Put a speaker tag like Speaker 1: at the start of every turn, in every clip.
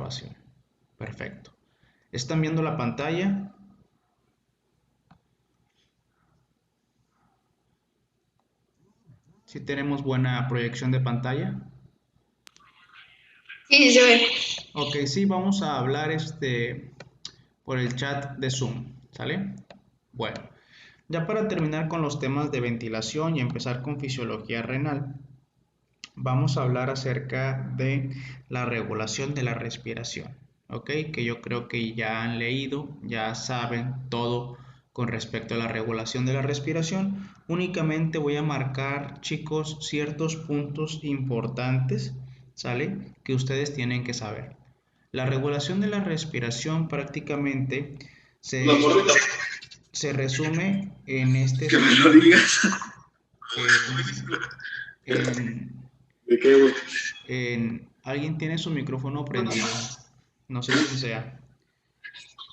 Speaker 1: grabación. Perfecto. ¿Están viendo la pantalla? ¿Sí tenemos buena proyección de pantalla?
Speaker 2: Sí, se ve.
Speaker 1: Ok, sí, vamos a hablar por el chat de Zoom, ¿sale? Bueno, ya para terminar con los temas de ventilación y empezar con fisiología renal, vamos a hablar acerca de la regulación de la respiración, ¿ok? Que yo creo que ya han leído, ya saben todo con respecto a la regulación de la respiración. Únicamente voy a marcar, chicos, ciertos puntos importantes, ¿sale? Que ustedes tienen que saber. La regulación de la respiración prácticamente se, se resume en este
Speaker 3: Que me lo
Speaker 1: esquema.
Speaker 3: digas.
Speaker 1: En,
Speaker 3: ¿De qué, güey?
Speaker 1: alguien tiene su micrófono prendido. No sé quién sea.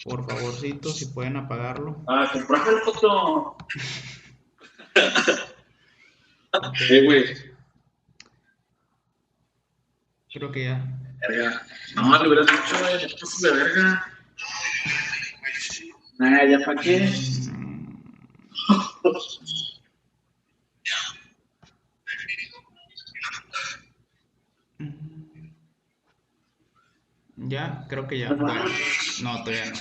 Speaker 1: Por favorcito, si pueden apagarlo.
Speaker 3: Ah, compraste el foto.
Speaker 1: Ok,
Speaker 3: Güey.
Speaker 1: creo que ya.
Speaker 3: Verga. No, le hubieras dicho, güey, no pases de verga. Nah, ¿ya para qué?
Speaker 1: Mm, ya, creo que ya. Bueno, no, todavía no.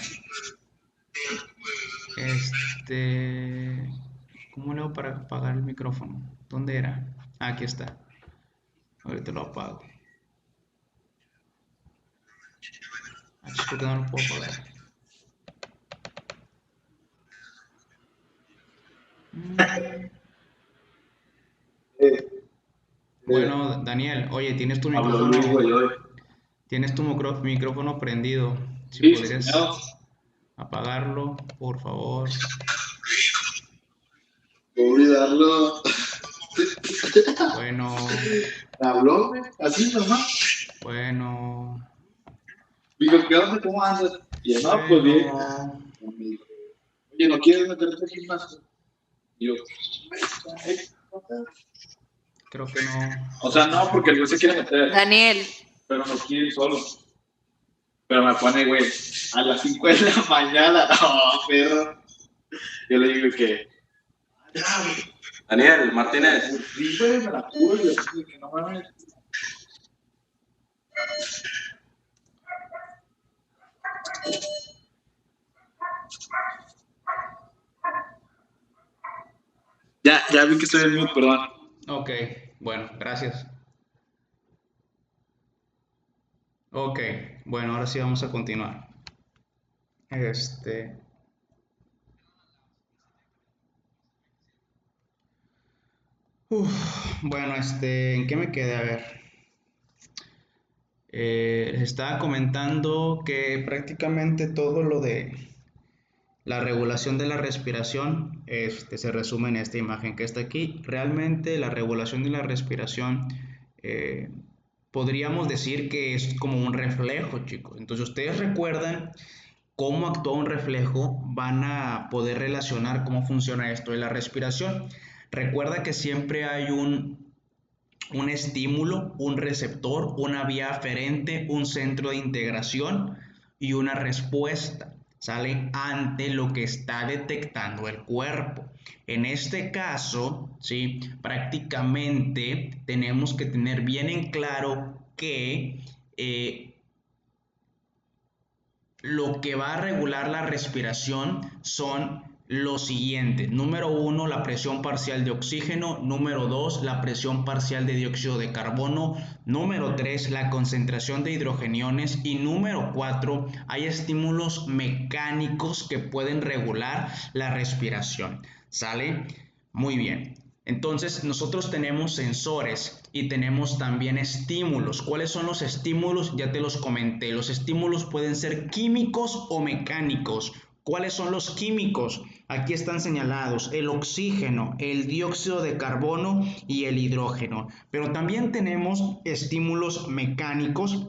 Speaker 1: ¿Cómo le hago para apagar el micrófono? ¿Dónde era? Ah, aquí está. Ahorita lo apago. Ah, chis, ¿por qué no lo puedo apagar? Mm, Bueno, Daniel, oye, tienes tu
Speaker 3: Habló Luis,
Speaker 1: micrófono,
Speaker 3: güey, hoy.
Speaker 1: tienes tu micrófono prendido. Si
Speaker 3: Sí,
Speaker 1: podrías
Speaker 3: no.
Speaker 1: apagarlo, por favor.
Speaker 3: Voy a olvidarlo.
Speaker 1: Bueno,
Speaker 3: Habló, güey, así nomás.
Speaker 1: bueno,
Speaker 3: Digo, ¿qué onda? ¿Cómo andas? Y yo, no, pues bien.
Speaker 1: bueno.
Speaker 3: Me dijo, oye, ¿no quieres meterte al gimnasio? Y yo,
Speaker 1: Creo que no.
Speaker 3: o sea, no, porque el güey se quiere meter,
Speaker 2: Daniel,
Speaker 3: pero no quiere ir solo. Pero me pone, güey, a las 5 de la mañana. No, perro. Yo le digo que, ya, güey.
Speaker 4: Daniel Martínez.
Speaker 3: Sí, güey, me la juro. Y yo así que no mames. Ya vi que estoy en mute, perdón.
Speaker 1: Ok, bueno, gracias. Ok, bueno, ahora sí vamos a continuar. Este. Bueno, ¿en qué me quedé? A ver. Les estaba comentando que prácticamente todo lo de la regulación de la respiración se resume en esta imagen que está aquí. Realmente la regulación de la respiración eh, podríamos decir que es como un reflejo, chicos. Entonces, ustedes recuerdan cómo actúa un reflejo, van a poder relacionar cómo funciona esto de la respiración. Recuerda que siempre hay un estímulo, un receptor, una vía aferente, un centro de integración y una respuesta. Sale ante lo que está detectando el cuerpo. En este caso, ¿sí? Prácticamente tenemos que tener bien en claro que lo que va a regular la respiración son los siguientes. Número 1, la presión parcial de oxígeno. Número 2, la presión parcial de dióxido de carbono. Número 3, la concentración de hidrogeniones. Y número 4, hay estímulos mecánicos que pueden regular la respiración. ¿Sale? Muy bien. Entonces nosotros tenemos sensores y tenemos también estímulos. ¿Cuáles son los estímulos? Ya te los comenté. Los estímulos pueden ser químicos o mecánicos. ¿Cuáles son los químicos? Aquí están señalados el oxígeno, el dióxido de carbono y el hidrógeno. Pero también tenemos estímulos mecánicos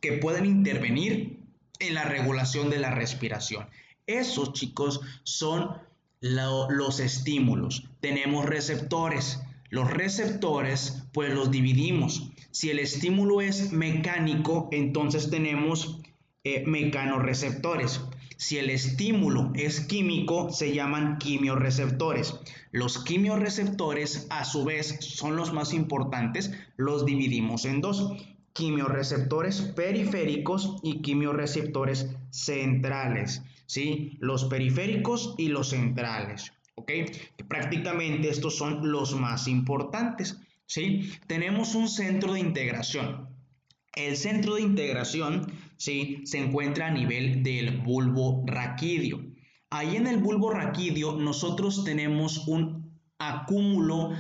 Speaker 1: que pueden intervenir en la regulación de la respiración. Esos, chicos, son los estímulos. Tenemos receptores. Los receptores, pues los dividimos. Si el estímulo es mecánico, entonces tenemos mecanorreceptores. Si el estímulo es químico, se llaman quimiorreceptores. Los quimiorreceptores, a su vez, son los más importantes, los dividimos en dos: quimiorreceptores periféricos y quimiorreceptores centrales, ¿sí? Los periféricos y los centrales, ¿ok? Prácticamente estos son los más importantes, ¿sí? Tenemos un centro de integración. El centro de integración, ¿sí?, se encuentra a nivel del bulbo raquídeo. Ahí en el bulbo raquídeo nosotros tenemos un acúmulo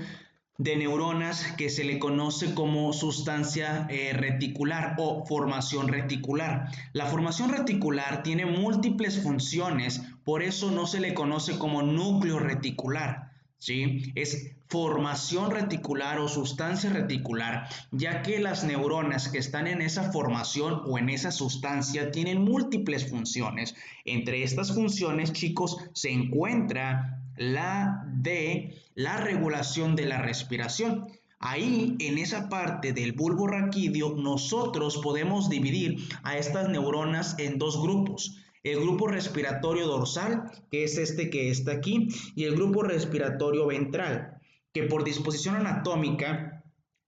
Speaker 1: de neuronas que se le conoce como sustancia reticular o formación reticular. La formación reticular tiene múltiples funciones, por eso no se le conoce como núcleo reticular, ¿sí? Es formación reticular o sustancia reticular, ya que las neuronas que están en esa formación o en esa sustancia tienen múltiples funciones. Entre estas funciones, chicos, se encuentra la de la regulación de la respiración. Ahí, en esa parte del bulbo raquídeo, nosotros podemos dividir a estas neuronas en dos grupos: el grupo respiratorio dorsal, que es este que está aquí, y el grupo respiratorio ventral, que por disposición anatómica,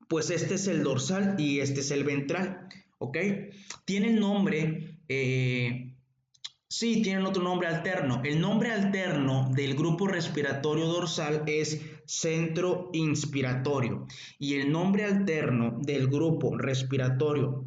Speaker 1: pues este es el dorsal y este es el ventral, ¿ok? Tienen nombre, sí, tienen otro nombre alterno. El nombre alterno del grupo respiratorio dorsal es centro inspiratorio, y el nombre alterno del grupo respiratorio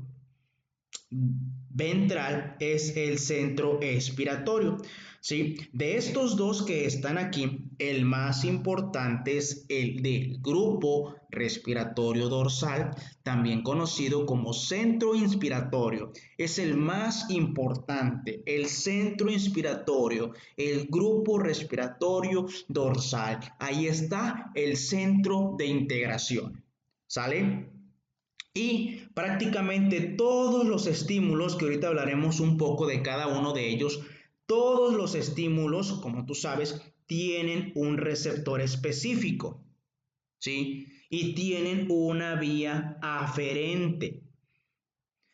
Speaker 1: ventral es el centro expiratorio, ¿sí? De estos dos que están aquí, el más importante es el del grupo respiratorio dorsal, también conocido como centro inspiratorio. Es el más importante, el centro inspiratorio, el grupo respiratorio dorsal. Ahí está el centro de integración, ¿sale? Y prácticamente todos los estímulos, que ahorita hablaremos un poco de cada uno de ellos, todos los estímulos, como tú sabes, tienen un receptor específico, ¿sí? Y tienen una vía aferente.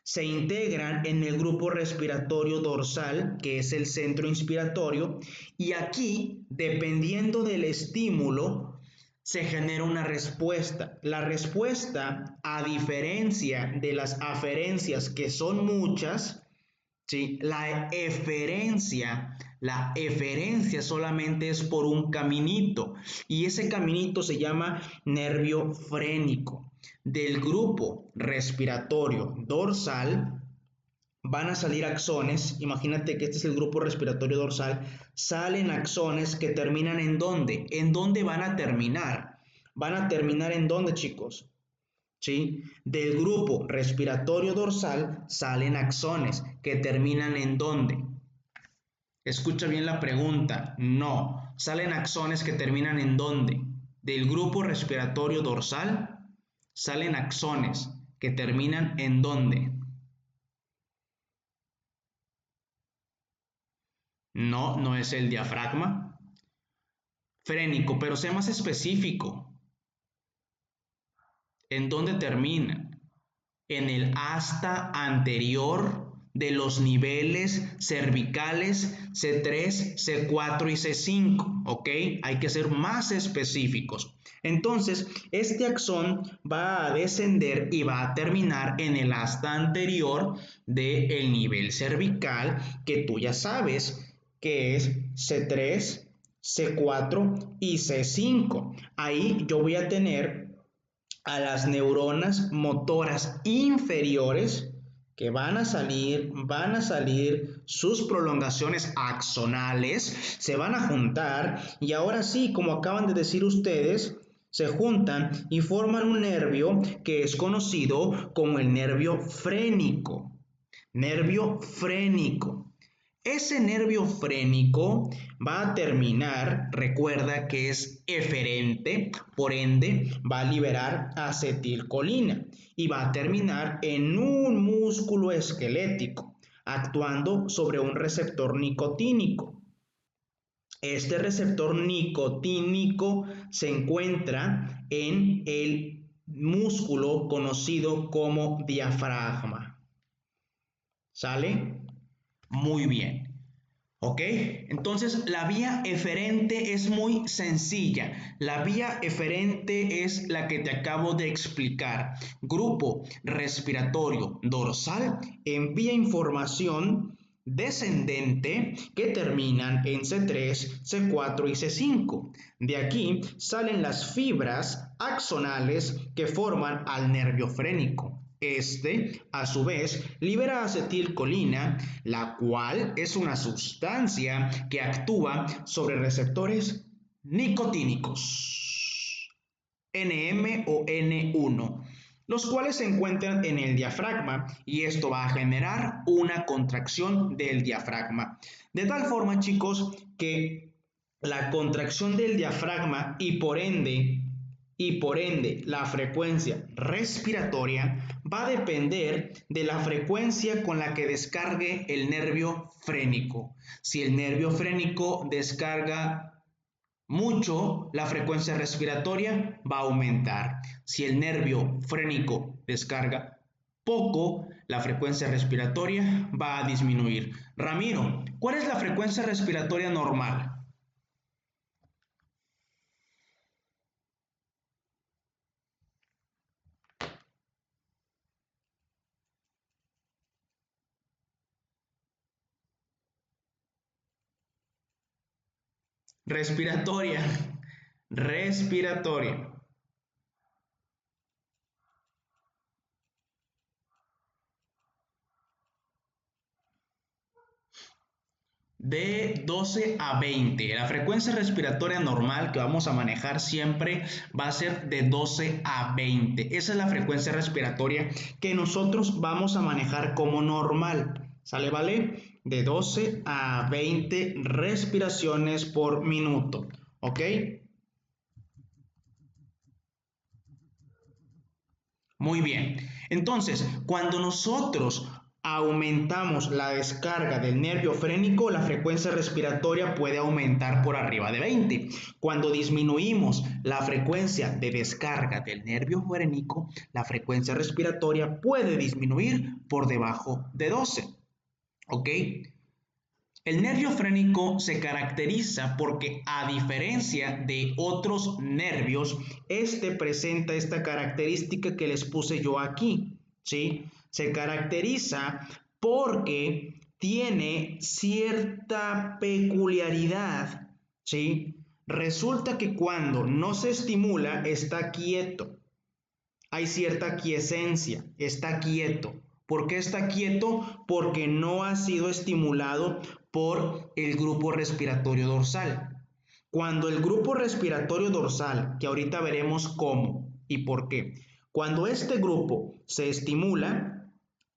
Speaker 1: Se integran en el grupo respiratorio dorsal, que es el centro inspiratorio, y aquí, dependiendo del estímulo, se genera una respuesta. La respuesta, a diferencia de las aferencias, que son muchas, ¿sí?, la eferencia solamente es por un caminito, y ese caminito se llama nervio frénico. Del grupo respiratorio dorsal van a salir axones. Imagínate que este es el grupo respiratorio dorsal. Salen axones que terminan ¿en dónde? ¿En dónde van a terminar? ¿Van a terminar en dónde, chicos? ¿Sí? Del grupo respiratorio dorsal salen axones que terminan ¿en dónde? Escucha bien la pregunta. No. Salen axones que terminan ¿en dónde? Del grupo respiratorio dorsal salen axones que terminan ¿en dónde? No, no es el diafragma. Frénico, pero sea más específico. ¿En dónde terminan? En el asta anterior de los niveles cervicales C3, C4 y C5, ¿ok? Hay que ser más específicos. Entonces, este axón va a descender y va a terminar en el asta anterior del nivel cervical, que tú ya sabes que es C3, C4 y C5. Ahí yo voy a tener a las neuronas motoras inferiores, que van a salir sus prolongaciones axonales, se van a juntar, y ahora sí, como acaban de decir ustedes, se juntan y forman un nervio que es conocido como el nervio frénico. Nervio frénico. Ese nervio frénico va a terminar, recuerda que es eferente, por ende va a liberar acetilcolina y va a terminar en un músculo esquelético, actuando sobre un receptor nicotínico. Este receptor nicotínico se encuentra en el músculo conocido como diafragma. ¿Sale? Muy bien. ¿Ok? Entonces la vía eferente es muy sencilla. La vía eferente es la que te acabo de explicar. Grupo respiratorio dorsal envía información descendente que terminan en C3, C4 y C5. De aquí salen las fibras axonales que forman al nervio frénico. Este, a su vez, libera acetilcolina, la cual es una sustancia que actúa sobre receptores nicotínicos, NM o N1, los cuales se encuentran en el diafragma y esto va a generar una contracción del diafragma. De tal forma, chicos, que la contracción del diafragma y por ende la frecuencia respiratoria va a depender de la frecuencia con la que descargue el nervio frénico. Si el nervio frénico descarga mucho, la frecuencia respiratoria va a aumentar. Si el nervio frénico descarga poco, la frecuencia respiratoria va a disminuir. Ramiro, ¿cuál es la frecuencia respiratoria normal? Respiratoria. Respiratoria. De 12 a 20. La frecuencia respiratoria normal que vamos a manejar siempre va a ser de 12 a 20. Esa es la frecuencia respiratoria que nosotros vamos a manejar como normal. ¿Sale, vale? De 12 a 20 respiraciones por minuto. ¿Ok? Muy bien. Entonces, cuando nosotros aumentamos la descarga del nervio frénico, la frecuencia respiratoria puede aumentar por arriba de 20. Cuando disminuimos la frecuencia de descarga del nervio frénico, la frecuencia respiratoria puede disminuir por debajo de 12. ¿Ok? El nervio frénico se caracteriza porque, a diferencia de otros nervios, este presenta esta característica que les puse yo aquí, ¿sí? Se caracteriza porque tiene cierta peculiaridad, ¿sí? Resulta que cuando no se estimula, está quieto. Hay cierta quiesencia, está quieto. ¿Por qué está quieto? Porque no ha sido estimulado por el grupo respiratorio dorsal. Cuando el grupo respiratorio dorsal, que ahorita veremos cómo y por qué, cuando este grupo se estimula,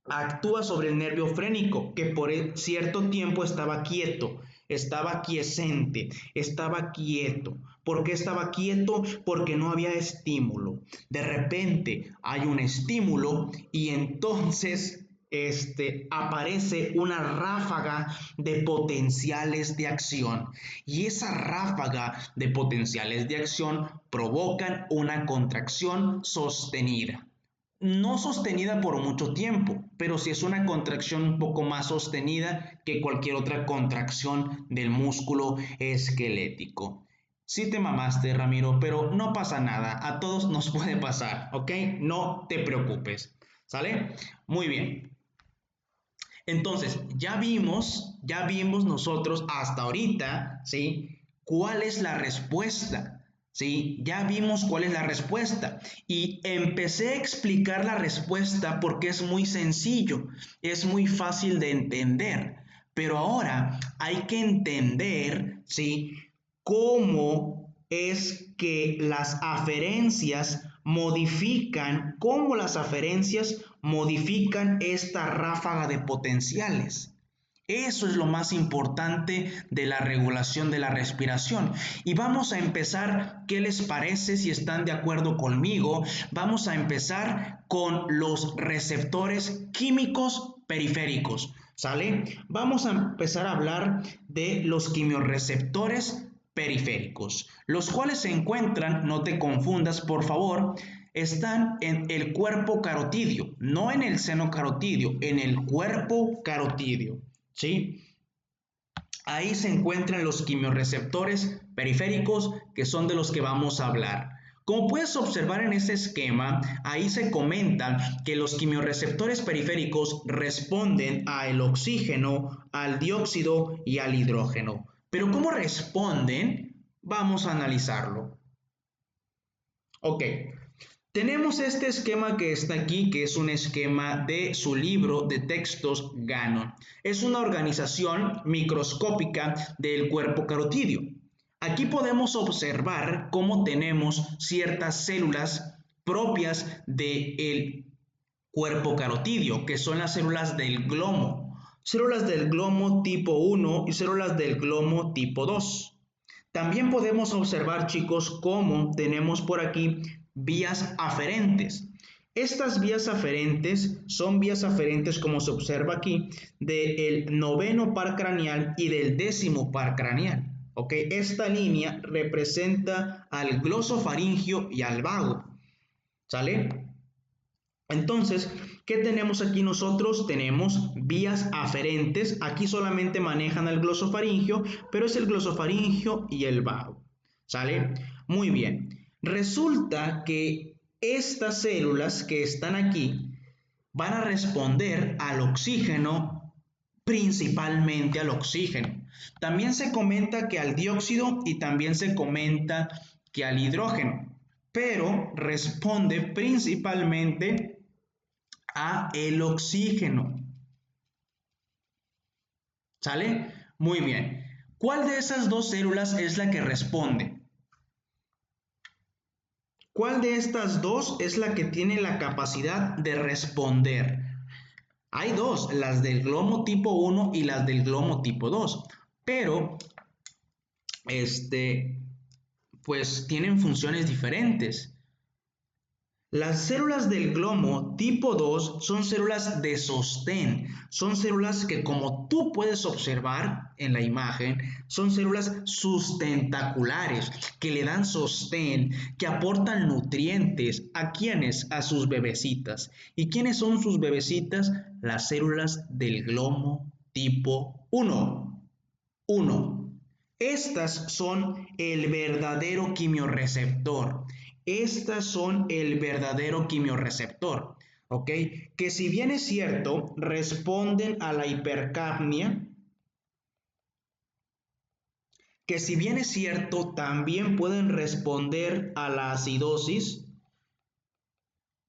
Speaker 1: actúa sobre el nervio frénico, que por cierto tiempo estaba quieto, estaba quiescente, estaba quieto. ¿Por qué estaba quieto? Porque no había estímulo. De repente hay un estímulo y entonces aparece una ráfaga de potenciales de acción. Y esa ráfaga de potenciales de acción provocan una contracción sostenida. No sostenida por mucho tiempo, pero sí es una contracción un poco más sostenida que cualquier otra contracción del músculo esquelético. Sí te mamaste, Ramiro, pero no pasa nada, a todos nos puede pasar, ¿ok? No te preocupes, ¿sale? Muy bien. Entonces, ya vimos nosotros hasta ahorita, ¿sí? ¿Cuál es la respuesta? ¿Sí? Ya vimos cuál es la respuesta y empecé a explicar la respuesta porque es muy sencillo, es muy fácil de entender, pero ahora hay que entender, ¿sí? Cómo es que las aferencias cómo las aferencias modifican esta ráfaga de potenciales. Eso es lo más importante de la regulación de la respiración. Y vamos a empezar, ¿qué les parece si están de acuerdo conmigo? Vamos a empezar con los receptores químicos periféricos. ¿Sale? Vamos a empezar a hablar de los quimiorreceptores periféricos, los cuales se encuentran, no te confundas por favor, están en el cuerpo carotidio, no en el seno carotidio, en el cuerpo carotidio, ¿sí? Ahí se encuentran los quimiorreceptores periféricos, que son de los que vamos a hablar. Como puedes observar en este esquema, ahí se comenta que los quimiorreceptores periféricos responden al oxígeno, al dióxido y al hidrógeno. Pero ¿cómo responden? Vamos a analizarlo. Ok, tenemos este esquema que está aquí, que es un esquema de su libro de textos Gannon. Es una organización microscópica del cuerpo carotidio. Aquí podemos observar cómo tenemos ciertas células propias del cuerpo carotidio, que son las células del glomo. Células del glomo tipo 1 y células del glomo tipo 2. También podemos observar, chicos, cómo tenemos por aquí vías aferentes. Estas vías aferentes son vías aferentes, como se observa aquí, del noveno par craneal y del décimo par craneal. ¿Ok? Esta línea representa al glosofaringio y al vago. ¿Sale? Entonces, ¿qué tenemos aquí nosotros? Tenemos vías aferentes. Aquí solamente manejan el glosofaringio, pero es el glosofaringio y el vago. ¿Sale? Muy bien. Resulta que estas células que están aquí van a responder al oxígeno, principalmente al oxígeno. También se comenta que al dióxido y también se comenta que al hidrógeno, pero responde principalmente a el oxígeno. ¿Sale? Muy bien. ¿Cuál de esas dos células es la que responde? ¿Cuál de estas dos es la que tiene la capacidad de responder? Hay dos, las del glomo tipo 1 y las del glomo tipo 2, pero pues tienen funciones diferentes. Las células del glomo tipo 2 son células de sostén, son células que, como tú puedes observar en la imagen, son células sustentaculares que le dan sostén, que aportan nutrientes. ¿A quiénes? A sus bebecitas. ¿Y quiénes son sus bebecitas? Las células del glomo tipo 1. Estas son el verdadero quimiorreceptor. Estas son el verdadero quimiorreceptor, ¿ok? Que si bien es cierto, responden a la hipercapnia, que si bien es cierto, también pueden responder a la acidosis,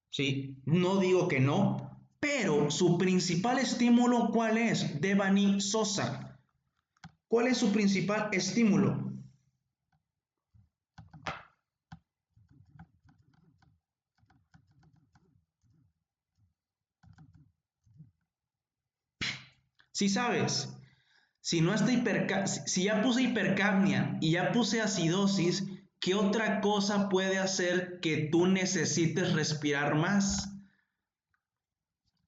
Speaker 1: ¿sí? No digo que no, pero su principal estímulo, ¿cuál es? Devani Sosa. ¿Cuál es su principal estímulo? Si sabes, si no está si ya puse hipercapnia y ya puse acidosis, ¿qué otra cosa puede hacer que tú necesites respirar más?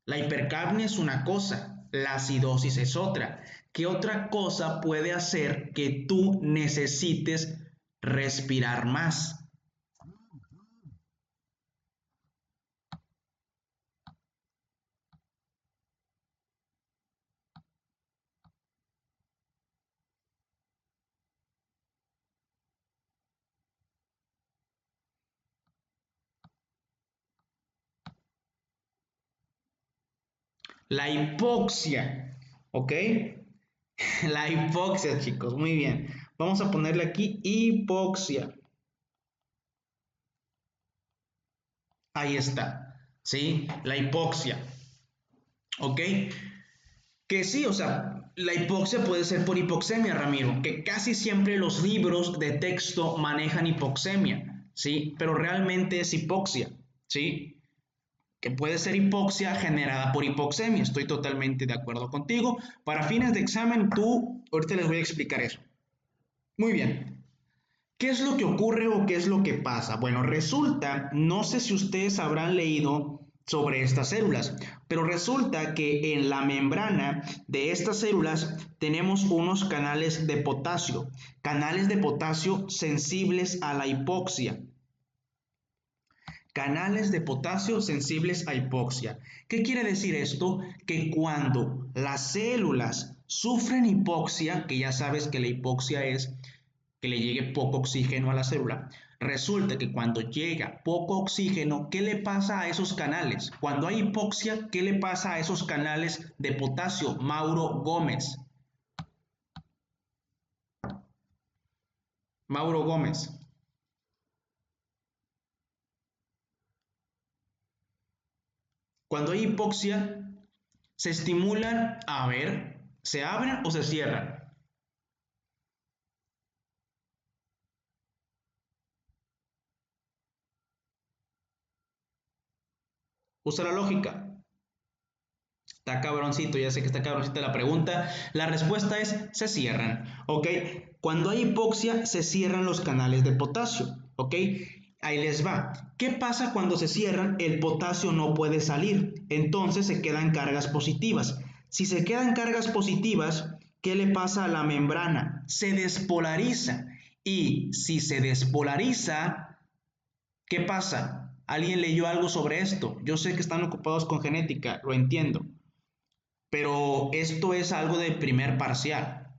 Speaker 1: La hipercapnia es una cosa, la acidosis es otra. ¿Qué otra cosa puede hacer que tú necesites respirar más? La hipoxia, ¿ok? La hipoxia, chicos, muy bien. Vamos a ponerle aquí hipoxia. Ahí está, ¿sí? La hipoxia, ¿ok? Que sí, o sea, la hipoxia puede ser por hipoxemia, Ramiro, que casi siempre los libros de texto manejan hipoxemia, ¿sí? Pero realmente es hipoxia, ¿sí? Que puede ser hipoxia generada por hipoxemia, estoy totalmente de acuerdo contigo. Para fines de examen, ahorita les voy a explicar eso. Muy bien. ¿Qué es lo que ocurre o qué es lo que pasa? Bueno, resulta, no sé si ustedes habrán leído, sobre estas células. Pero resulta que en la membrana de estas células tenemos unos canales de potasio sensibles a la hipoxia. Canales de potasio sensibles a hipoxia. ¿Qué quiere decir esto? Que cuando las células sufren hipoxia, que ya sabes que la hipoxia es que le llegue poco oxígeno a la célula, resulta que cuando llega poco oxígeno, ¿qué le pasa a esos canales? Cuando hay hipoxia, ¿qué le pasa a esos canales de potasio? Mauro Gómez. Mauro Gómez. Cuando hay hipoxia, se estimulan, a ver, ¿se abren o se cierran? Usa la lógica. Está cabroncito, ya sé que está cabroncita la pregunta. La respuesta es, se cierran, ¿ok? Cuando hay hipoxia, se cierran los canales de potasio, ¿ok? Ahí les va. ¿Qué pasa cuando se cierran? El potasio no puede salir, entonces se quedan cargas positivas. Si se quedan cargas positivas, ¿qué le pasa a la membrana? Se despolariza. Y si se despolariza, ¿qué pasa? ¿Alguien leyó algo sobre esto? Yo sé que están ocupados con genética, lo entiendo. Pero esto es algo de primer parcial.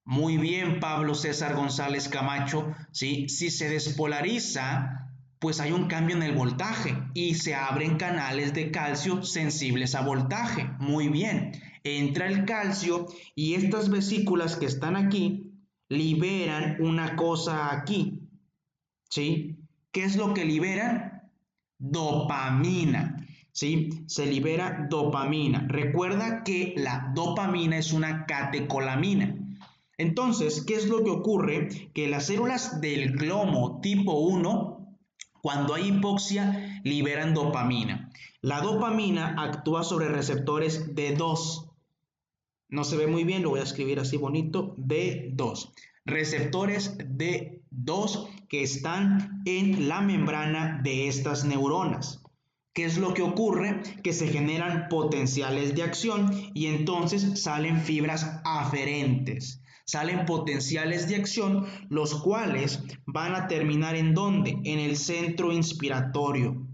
Speaker 1: Muy bien, Pablo César González Camacho. ¿Sí? Si se despolariza, pues hay un cambio en el voltaje y se abren canales de calcio sensibles a voltaje. Muy bien. Entra el calcio y estas vesículas que están aquí liberan una cosa aquí. ¿Sí? ¿Qué es lo que liberan? Dopamina. ¿Sí? Se libera dopamina. Recuerda que la dopamina es una catecolamina. Entonces, ¿qué es lo que ocurre? Que las células del glomo tipo 1, cuando hay hipoxia, liberan dopamina. La dopamina actúa sobre receptores D2. No se ve muy bien, lo voy a escribir así bonito, D2. Receptores D2 que están en la membrana de estas neuronas. ¿Qué es lo que ocurre? Que se generan potenciales de acción y entonces salen fibras aferentes. Salen potenciales de acción, los cuales van a terminar ¿en dónde? En el centro inspiratorio,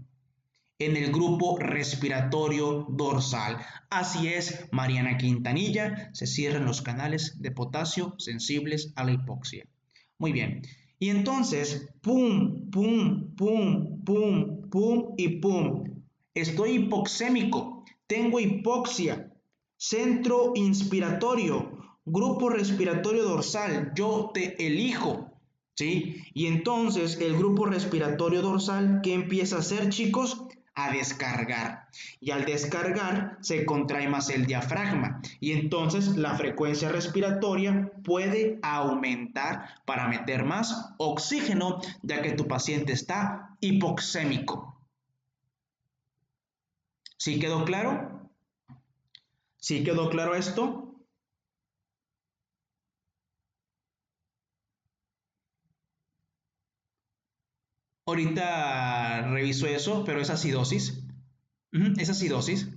Speaker 1: en el grupo respiratorio dorsal. Así es, Mariana Quintanilla, se cierran los canales de potasio sensibles a la hipoxia. Muy bien. Y entonces, pum, pum, pum, pum, pum y pum. Estoy hipoxémico, tengo hipoxia, centro inspiratorio, grupo respiratorio dorsal, yo te elijo, ¿sí? Y entonces el grupo respiratorio dorsal, ¿qué empieza a hacer, chicos? A descargar. Y al descargar se contrae más el diafragma. Y entonces la frecuencia respiratoria puede aumentar para meter más oxígeno, ya que tu paciente está hipoxémico. ¿Sí quedó claro? ¿Sí quedó claro esto? Ahorita reviso eso, pero es acidosis. Es acidosis.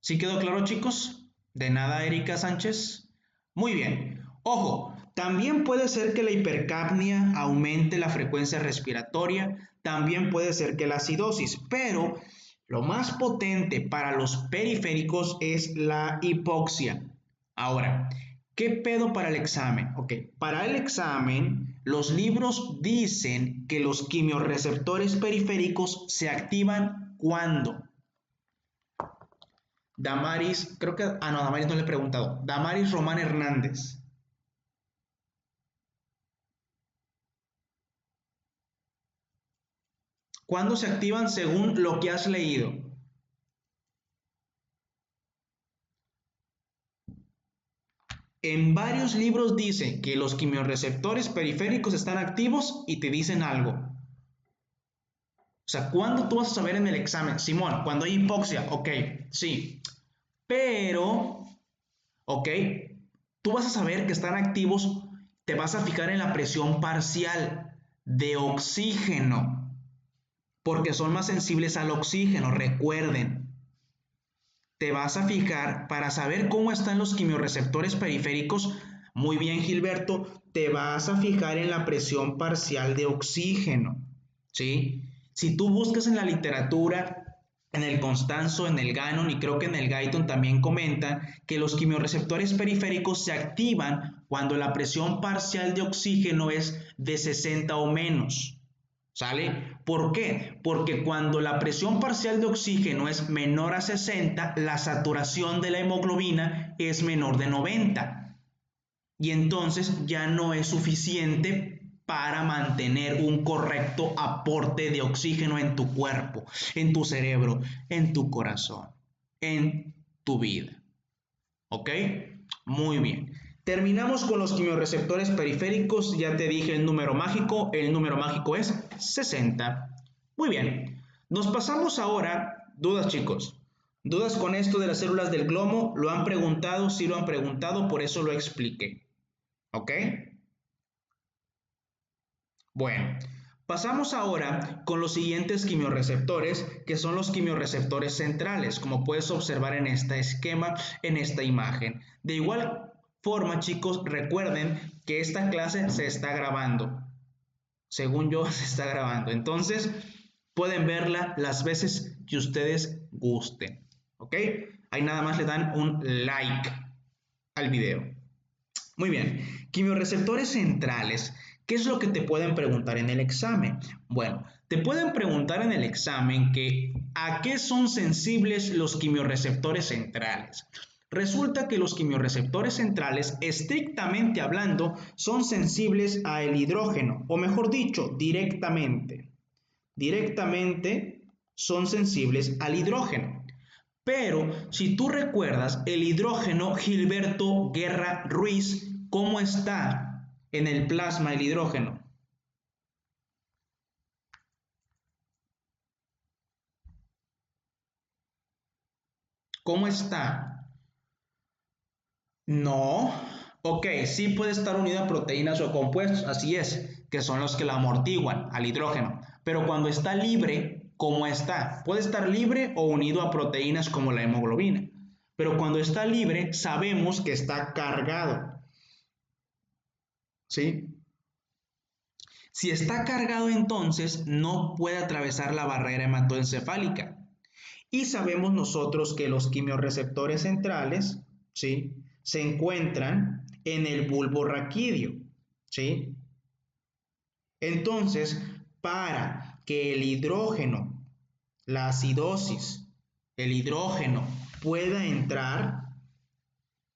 Speaker 1: ¿Sí quedó claro, chicos? De nada, Erika Sánchez. Muy bien. Ojo, también puede ser que la hipercapnia aumente la frecuencia respiratoria, también puede ser que la acidosis, pero lo más potente para los periféricos es la hipoxia. Ahora, ¿qué pedo para el examen? Ok, para el examen, los libros dicen que los quimiorreceptores periféricos se activan ¿cuándo? Damaris, creo que, no, Damaris no le he preguntado. Damaris Román Hernández. ¿Cuándo se activan según lo que has leído? En varios libros dicen que los quimiorreceptores periféricos están activos y te dicen algo. O sea, ¿cuándo tú vas a saber en el examen? Simón, cuando hay hipoxia, ok, sí. Pero, ok, tú vas a saber que están activos, te vas a fijar en la presión parcial de oxígeno. porque son más sensibles al oxígeno, recuerden. Te vas a fijar para saber cómo están los quimiorreceptores periféricos. Muy bien, Gilberto, te vas a fijar en la presión parcial de oxígeno, ¿sí? Si tú buscas en la literatura, en el Constanzo, en el Gannon y creo que en el Guyton también comentan que los quimiorreceptores periféricos se activan cuando la presión parcial de oxígeno es de 60 o menos. ¿Sale? ¿Por qué? Porque cuando la presión parcial de oxígeno es menor a 60, la saturación de la hemoglobina es menor de 90. Y entonces ya no es suficiente para mantener un correcto aporte de oxígeno en tu cuerpo, en tu cerebro, en tu corazón, en tu vida. ¿Ok? Muy bien. Terminamos con los quimiorreceptores periféricos. Ya te dije el número mágico. El número mágico es 60. Muy bien. Nos pasamos ahora. Dudas, chicos. ¿Dudas con esto de las células del glomo? ¿Lo han preguntado? Sí lo han preguntado, por eso lo expliqué. ¿Ok? Bueno, pasamos ahora con los siguientes quimiorreceptores, que son los quimiorreceptores centrales, como puedes observar en este esquema, en esta imagen. De igual forma, chicos, recuerden que esta clase se está grabando. Según yo, se está grabando. Entonces, pueden verla las veces que ustedes gusten. ¿Ok? Ahí nada más le dan un like al video. Muy bien, quimiorreceptores centrales. ¿Qué es lo que te pueden preguntar en el examen? Bueno, te pueden preguntar en el examen que ¿a qué son sensibles los quimiorreceptores centrales? Resulta que los quimiorreceptores centrales, estrictamente hablando, son sensibles al hidrógeno, o mejor dicho, directamente. Directamente son sensibles al hidrógeno. Pero si tú recuerdas el hidrógeno, Gilberto Guerra Ruiz, ¿cómo está en el plasma el hidrógeno? ¿Cómo está? No. Ok, sí puede estar unido a proteínas o compuestos, así es, que son los que la amortiguan al hidrógeno. Pero cuando está libre, ¿cómo está? Puede estar libre o unido a proteínas como la hemoglobina. Pero cuando está libre, sabemos que está cargado. ¿Sí? Si está cargado, entonces no puede atravesar la barrera hematoencefálica. Y sabemos nosotros que los quimiorreceptores centrales, ¿sí?, se encuentran en el bulbo raquídeo, ¿sí? Entonces, para que el hidrógeno, la acidosis, el hidrógeno pueda entrar,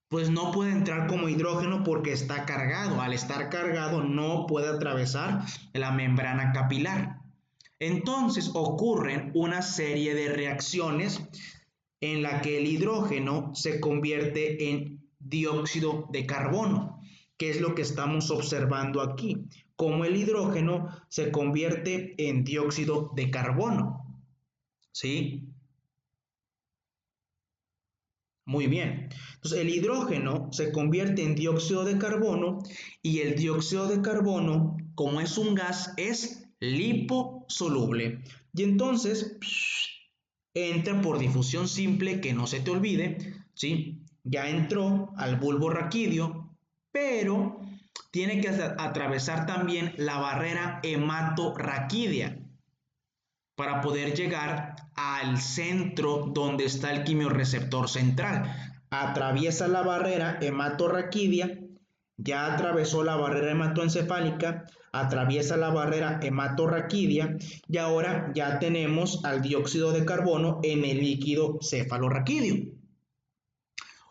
Speaker 1: pues no puede entrar como hidrógeno porque está cargado. Al estar cargado no puede atravesar la membrana capilar. Entonces ocurren una serie de reacciones en la que el hidrógeno se convierte en dióxido de carbono, que es lo que estamos observando aquí, cómo el hidrógeno se convierte en dióxido de carbono. ¿Sí? Muy bien. Entonces, el hidrógeno se convierte en dióxido de carbono y el dióxido de carbono, como es un gas, es liposoluble. Y entonces entra por difusión simple, que no se te olvide, ¿sí? Ya entró al bulbo raquídeo, pero tiene que atravesar también la barrera hematorraquídea para poder llegar al centro donde está el quimiorreceptor central. Atraviesa la barrera hematorraquídea, ya atravesó la barrera hematoencefálica, atraviesa la barrera hematorraquídea y ahora ya tenemos al dióxido de carbono en el líquido cefalorraquídeo.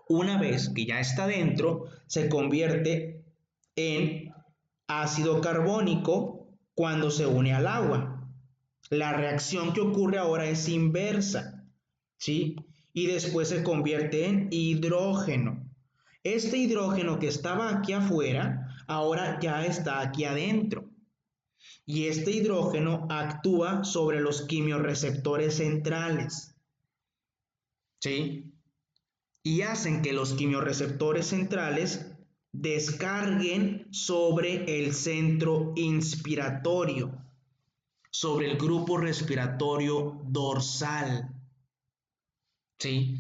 Speaker 1: Una vez que ya está dentro, se convierte en ácido carbónico cuando se une al agua. La reacción que ocurre ahora es inversa, ¿sí? Y después se convierte en hidrógeno. Este hidrógeno que estaba aquí afuera, ahora ya está aquí adentro. Y este hidrógeno actúa sobre los quimiorreceptores centrales, ¿sí? Y hacen que los quimiorreceptores centrales descarguen sobre el centro inspiratorio, sobre el grupo respiratorio dorsal, ¿sí?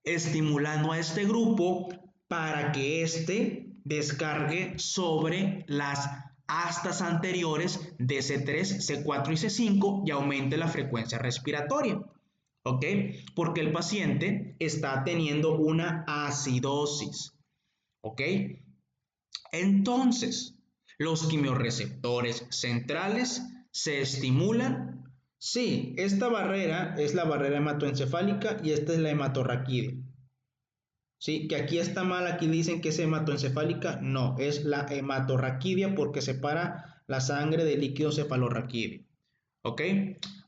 Speaker 1: Estimulando a este grupo para que éste descargue sobre las astas anteriores de C3, C4 y C5 y aumente la frecuencia respiratoria. ¿Ok? Porque el paciente está teniendo una acidosis. ¿Ok? Entonces, los quimiorreceptores centrales se estimulan. Sí, esta barrera es la barrera hematoencefálica y esta es la hematorraquídea. Sí, que aquí está mal, aquí dicen que es hematoencefálica, no, es la hematorraquídea porque separa la sangre del líquido cefalorraquídeo. ¿Ok?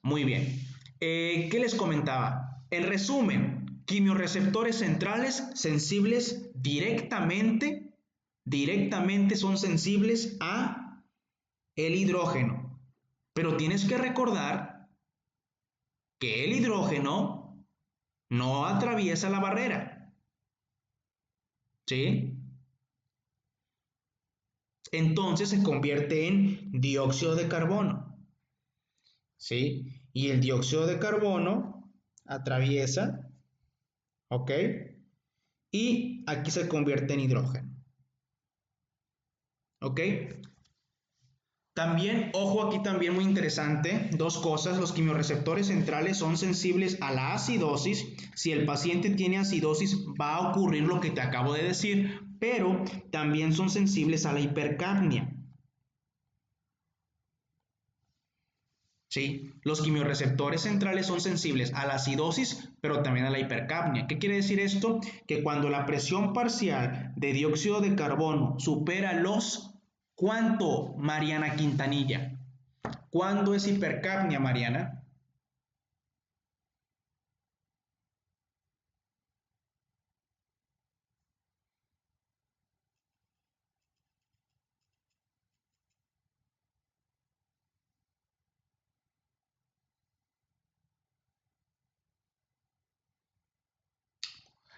Speaker 1: Muy bien. ¿Qué les comentaba? En resumen, quimiorreceptores centrales sensibles directamente son sensibles a el hidrógeno. Pero tienes que recordar que el hidrógeno no atraviesa la barrera. ¿Sí? Entonces se convierte en dióxido de carbono. ¿Sí? Y el dióxido de carbono atraviesa, ¿ok? Y aquí se convierte en hidrógeno. ¿Ok? También, ojo aquí también muy interesante, dos cosas, los quimiorreceptores centrales son sensibles a la acidosis. Si el paciente tiene acidosis va a ocurrir lo que te acabo de decir, pero también son sensibles a la hipercapnia. ¿Sí? Los quimiorreceptores centrales son sensibles a la acidosis, pero también a la hipercapnia. ¿Qué quiere decir esto? Que cuando la presión parcial de dióxido de carbono supera los... ¿Cuánto, Mariana Quintanilla? ¿Cuándo es hipercapnia, Mariana?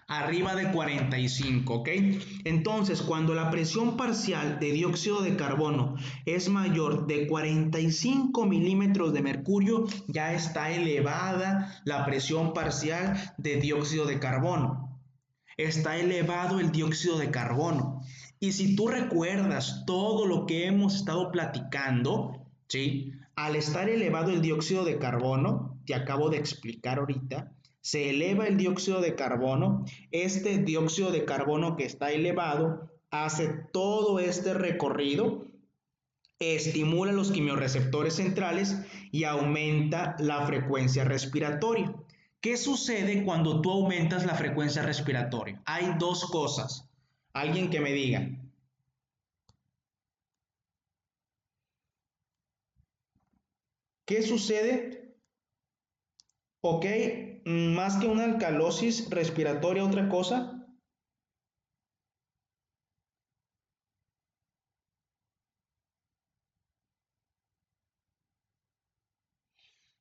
Speaker 1: Arriba de 45, ¿ok? Entonces, cuando la presión parcial de dióxido de carbono es mayor de 45 milímetros de mercurio, ya está elevada la presión parcial de dióxido de carbono. Está elevado el dióxido de carbono. Y si tú recuerdas todo lo que hemos estado platicando, ¿sí? Al estar elevado el dióxido de carbono, te acabo de explicar ahorita, se eleva el dióxido de carbono, este dióxido de carbono que está elevado hace todo este recorrido, estimula los quimiorreceptores centrales y aumenta la frecuencia respiratoria. ¿Qué sucede cuando tú aumentas la frecuencia respiratoria? Hay dos cosas. Alguien que me diga. ¿Qué sucede? Ok, más que una alcalosis respiratoria, otra cosa.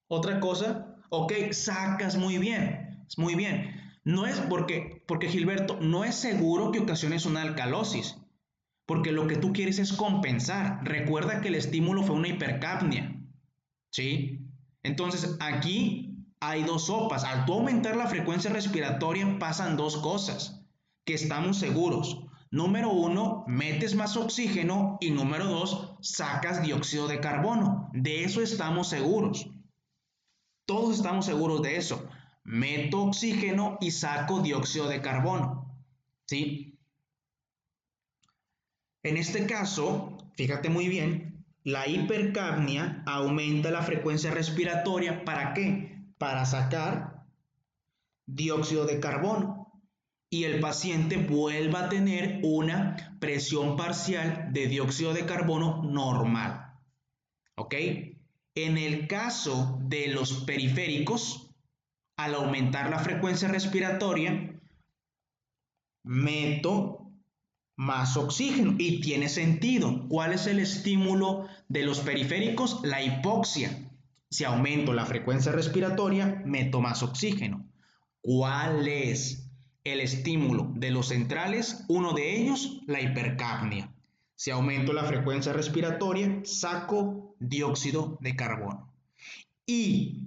Speaker 1: Otra cosa, ok, sacas muy bien, muy bien. No es porque Gilberto, no es seguro que ocasiones una alcalosis, porque lo que tú quieres es compensar. Recuerda que el estímulo fue una hipercapnia, ¿sí? Entonces aquí hay dos sopas. Al tú aumentar la frecuencia respiratoria pasan dos cosas que estamos seguros. Número uno, metes más oxígeno y número dos, sacas dióxido de carbono. De eso estamos seguros. Todos estamos seguros de eso. Meto oxígeno y saco dióxido de carbono. ¿Sí? En este caso, fíjate muy bien, la hipercapnia aumenta la frecuencia respiratoria. ¿Para qué? Para sacar dióxido de carbono y el paciente vuelva a tener una presión parcial de dióxido de carbono normal. ¿Ok? En el caso de los periféricos, al aumentar la frecuencia respiratoria, meto más oxígeno y tiene sentido. ¿Cuál es el estímulo de los periféricos? La hipoxia. Si aumento la frecuencia respiratoria, meto más oxígeno. ¿Cuál es el estímulo de los centrales? Uno de ellos, la hipercapnia. Si aumento la frecuencia respiratoria, saco dióxido de carbono. Y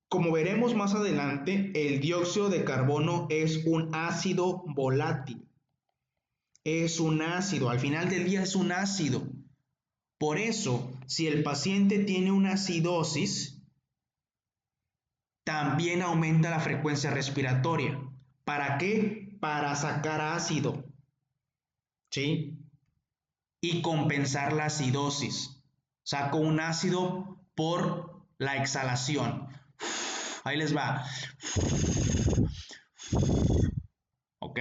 Speaker 1: como veremos más adelante, el dióxido de carbono es un ácido volátil. Es un ácido, al final del día es un ácido. Por eso, si el paciente tiene una acidosis, también aumenta la frecuencia respiratoria. ¿Para qué? Para sacar ácido, ¿sí? Y compensar la acidosis. Saco un ácido por la exhalación. Ahí les va. ¿Ok?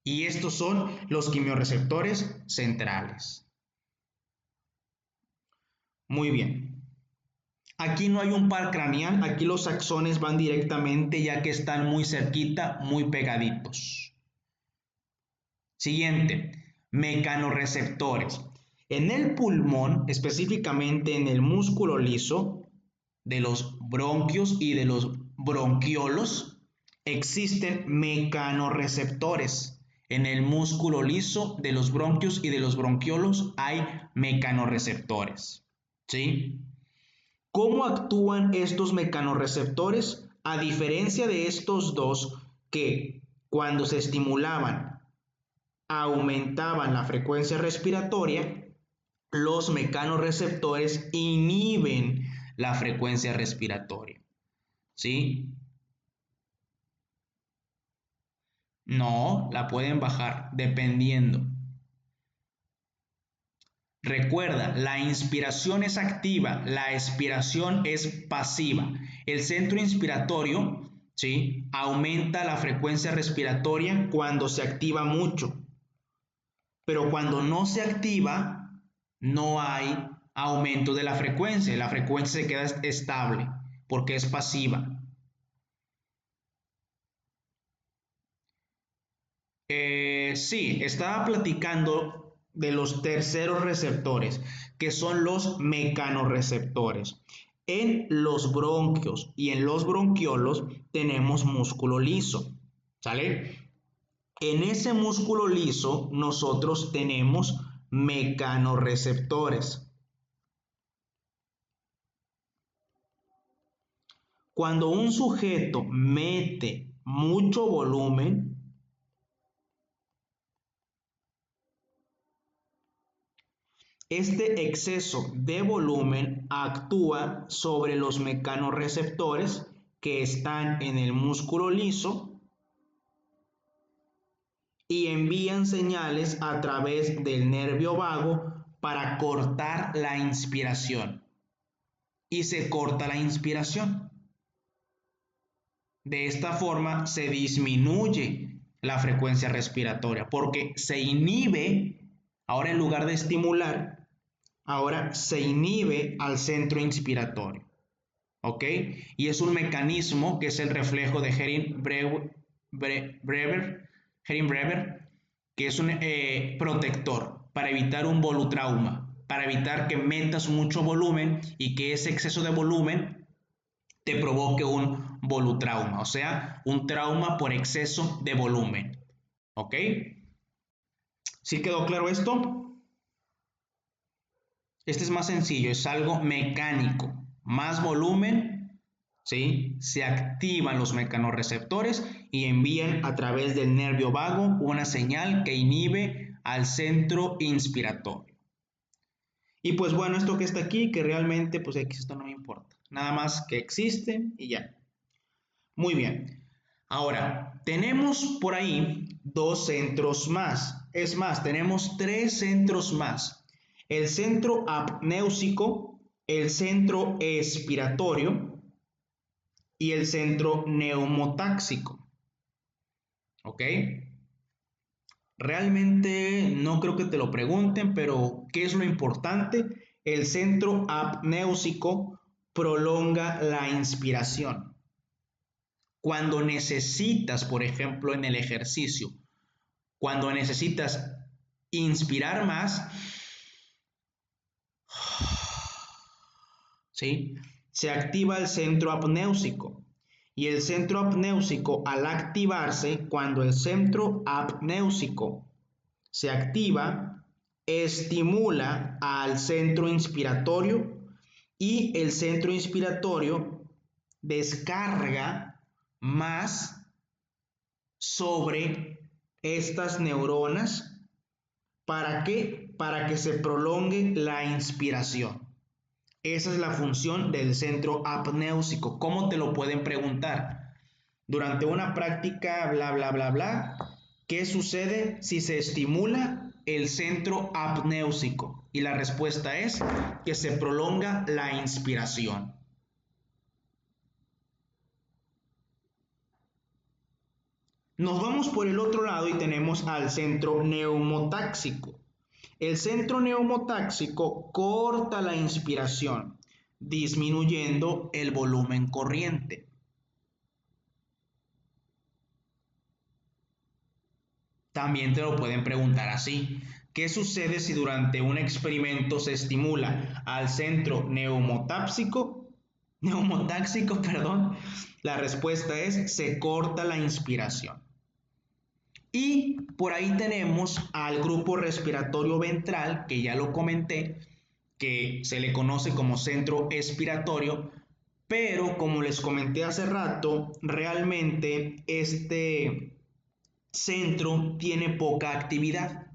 Speaker 1: Y estos son los quimiorreceptores centrales. Muy bien. Aquí no hay un par craneal, aquí los axones van directamente ya que están muy cerquita, muy pegaditos. Siguiente, mecanorreceptores. En el pulmón, específicamente en el músculo liso de los bronquios y de los bronquiolos, existen mecanorreceptores. En el músculo liso de los bronquios y de los bronquiolos hay mecanorreceptores. ¿Sí? ¿Cómo actúan estos mecanorreceptores? A diferencia de estos dos que cuando se estimulaban aumentaban la frecuencia respiratoria, los mecanorreceptores inhiben la frecuencia respiratoria. ¿Sí? No, la pueden bajar dependiendo. Recuerda, la inspiración es activa, la expiración es pasiva. El centro inspiratorio, ¿sí?, aumenta la frecuencia respiratoria cuando se activa mucho, pero cuando no se activa, no hay aumento de la frecuencia se queda estable porque es pasiva. Sí, estaba platicando de los terceros receptores, que son los mecanorreceptores. En los bronquios y en los bronquiolos tenemos músculo liso, ¿sale? En ese músculo liso nosotros tenemos mecanorreceptores. Cuando un sujeto mete mucho volumen, este exceso de volumen actúa sobre los mecanorreceptores que están en el músculo liso y envían señales a través del nervio vago para cortar la inspiración. Y se corta la inspiración. De esta forma se disminuye la frecuencia respiratoria porque se inhibe, ahora en lugar de estimular, ahora se inhibe al centro inspiratorio. ¿Ok? Y es un mecanismo que es el reflejo de Hering-Brever, que es un protector para evitar un volutrauma, para evitar que metas mucho volumen y que ese exceso de volumen te provoque un volutrauma, o sea, un trauma por exceso de volumen. ¿Ok? ¿Sí quedó claro esto? Este es más sencillo, es algo mecánico. Más volumen, ¿sí?, se activan los mecanorreceptores y envían a través del nervio vago una señal que inhibe al centro inspiratorio. Y pues bueno, esto que está aquí, que realmente pues esto no me importa. Nada más que existe y ya. Muy bien. Ahora, tenemos por ahí dos centros más. Es más, tenemos tres centros más. El centro apnéusico, el centro expiratorio y el centro neumotáxico. ¿Ok? Realmente no creo que te lo pregunten, pero ¿qué es lo importante? El centro apnéusico prolonga la inspiración. Cuando necesitas, por ejemplo, en el ejercicio, cuando necesitas inspirar más, ¿sí?, se activa el centro apnéusico. Y el centro apnéusico, al activarse, cuando el centro apnéusico se activa, estimula al centro inspiratorio y el centro inspiratorio descarga más sobre estas neuronas. ¿Para qué? Para que se prolongue la inspiración. Esa es la función del centro apnéusico. ¿Cómo te lo pueden preguntar? Durante una práctica, bla, bla, bla, bla, ¿qué sucede si se estimula el centro apnéusico? Y la respuesta es que se prolonga la inspiración. Nos vamos por el otro lado y tenemos al centro neumotáxico. El centro neumotáxico corta la inspiración, disminuyendo el volumen corriente. También te lo pueden preguntar así. ¿Qué sucede si durante un experimento se estimula al centro neumotáxico? La respuesta es se corta la inspiración. Y por ahí tenemos al grupo respiratorio ventral, que ya lo comenté, que se le conoce como centro expiratorio, pero como les comenté hace rato, realmente este centro tiene poca actividad,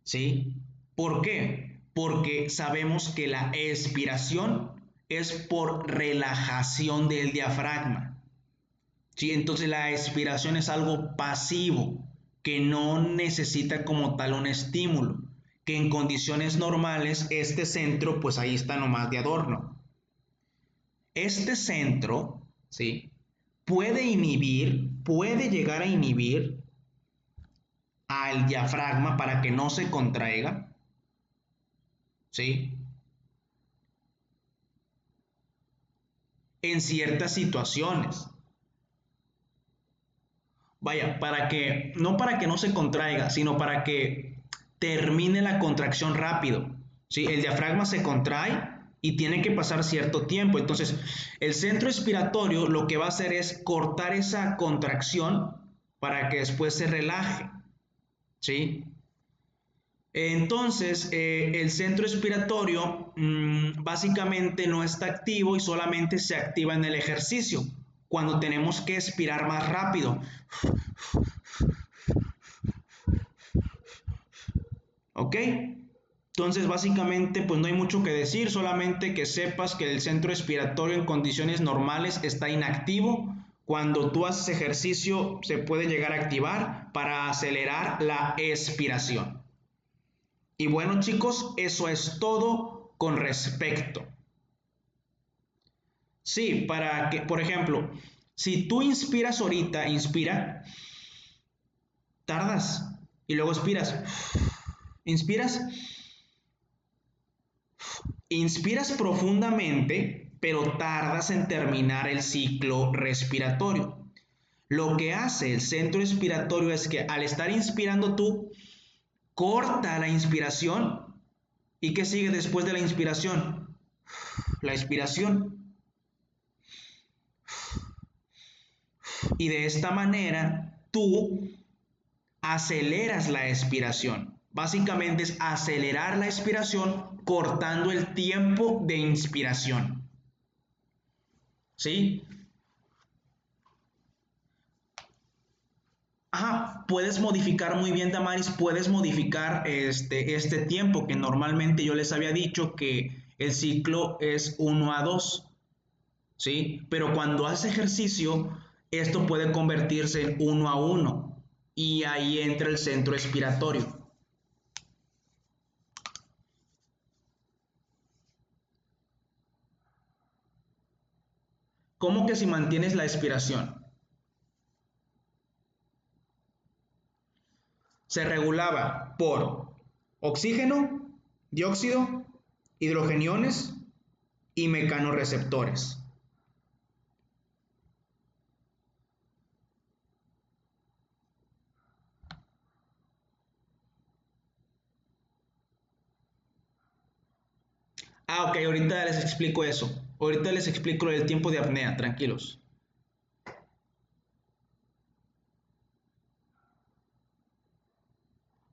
Speaker 1: ¿sí? ¿Por qué? Porque sabemos que la expiración es por relajación del diafragma, ¿sí? Entonces la expiración es algo pasivo, que no necesita como tal un estímulo, que en condiciones normales este centro pues ahí está nomás de adorno. Este centro, ¿sí? Puede llegar a inhibir al diafragma para que no se contraiga, ¿sí? En ciertas situaciones. Vaya, no para que no se contraiga, sino para que termine la contracción rápido, ¿sí? El diafragma se contrae y tiene que pasar cierto tiempo. Entonces, el centro expiratorio lo que va a hacer es cortar esa contracción para que después se relaje, ¿sí? Entonces, el centro expiratorio básicamente no está activo y solamente se activa en el ejercicio, cuando tenemos que expirar más rápido. ¿Ok? Entonces, básicamente, pues no hay mucho que decir, solamente que sepas que el centro expiratorio en condiciones normales está inactivo. Cuando tú haces ejercicio, se puede llegar a activar para acelerar la expiración. Y bueno, chicos, eso es todo con respecto. Sí, para que, por ejemplo, si tú inspiras ahorita, tardas y luego inspiras, inspiras profundamente, pero tardas en terminar el ciclo respiratorio. Lo que hace el centro expiratorio es que al estar inspirando tú, corta la inspiración. ¿Y qué sigue después de la inspiración? La expiración. Y de esta manera tú aceleras la expiración. Básicamente es acelerar la expiración cortando el tiempo de inspiración. ¿Sí? Ajá, puedes modificar muy bien, Damaris, puedes modificar este tiempo que normalmente yo les había dicho que el ciclo es 1 a 2, ¿sí? Pero cuando haces ejercicio, esto puede convertirse en 1 a 1 y ahí entra el centro expiratorio. ¿Cómo que si mantienes la expiración? Se regulaba por oxígeno, dióxido, hidrogeniones y mecanorreceptores. Ok, ahorita les explico eso. Ahorita les explico lo del tiempo de apnea, tranquilos.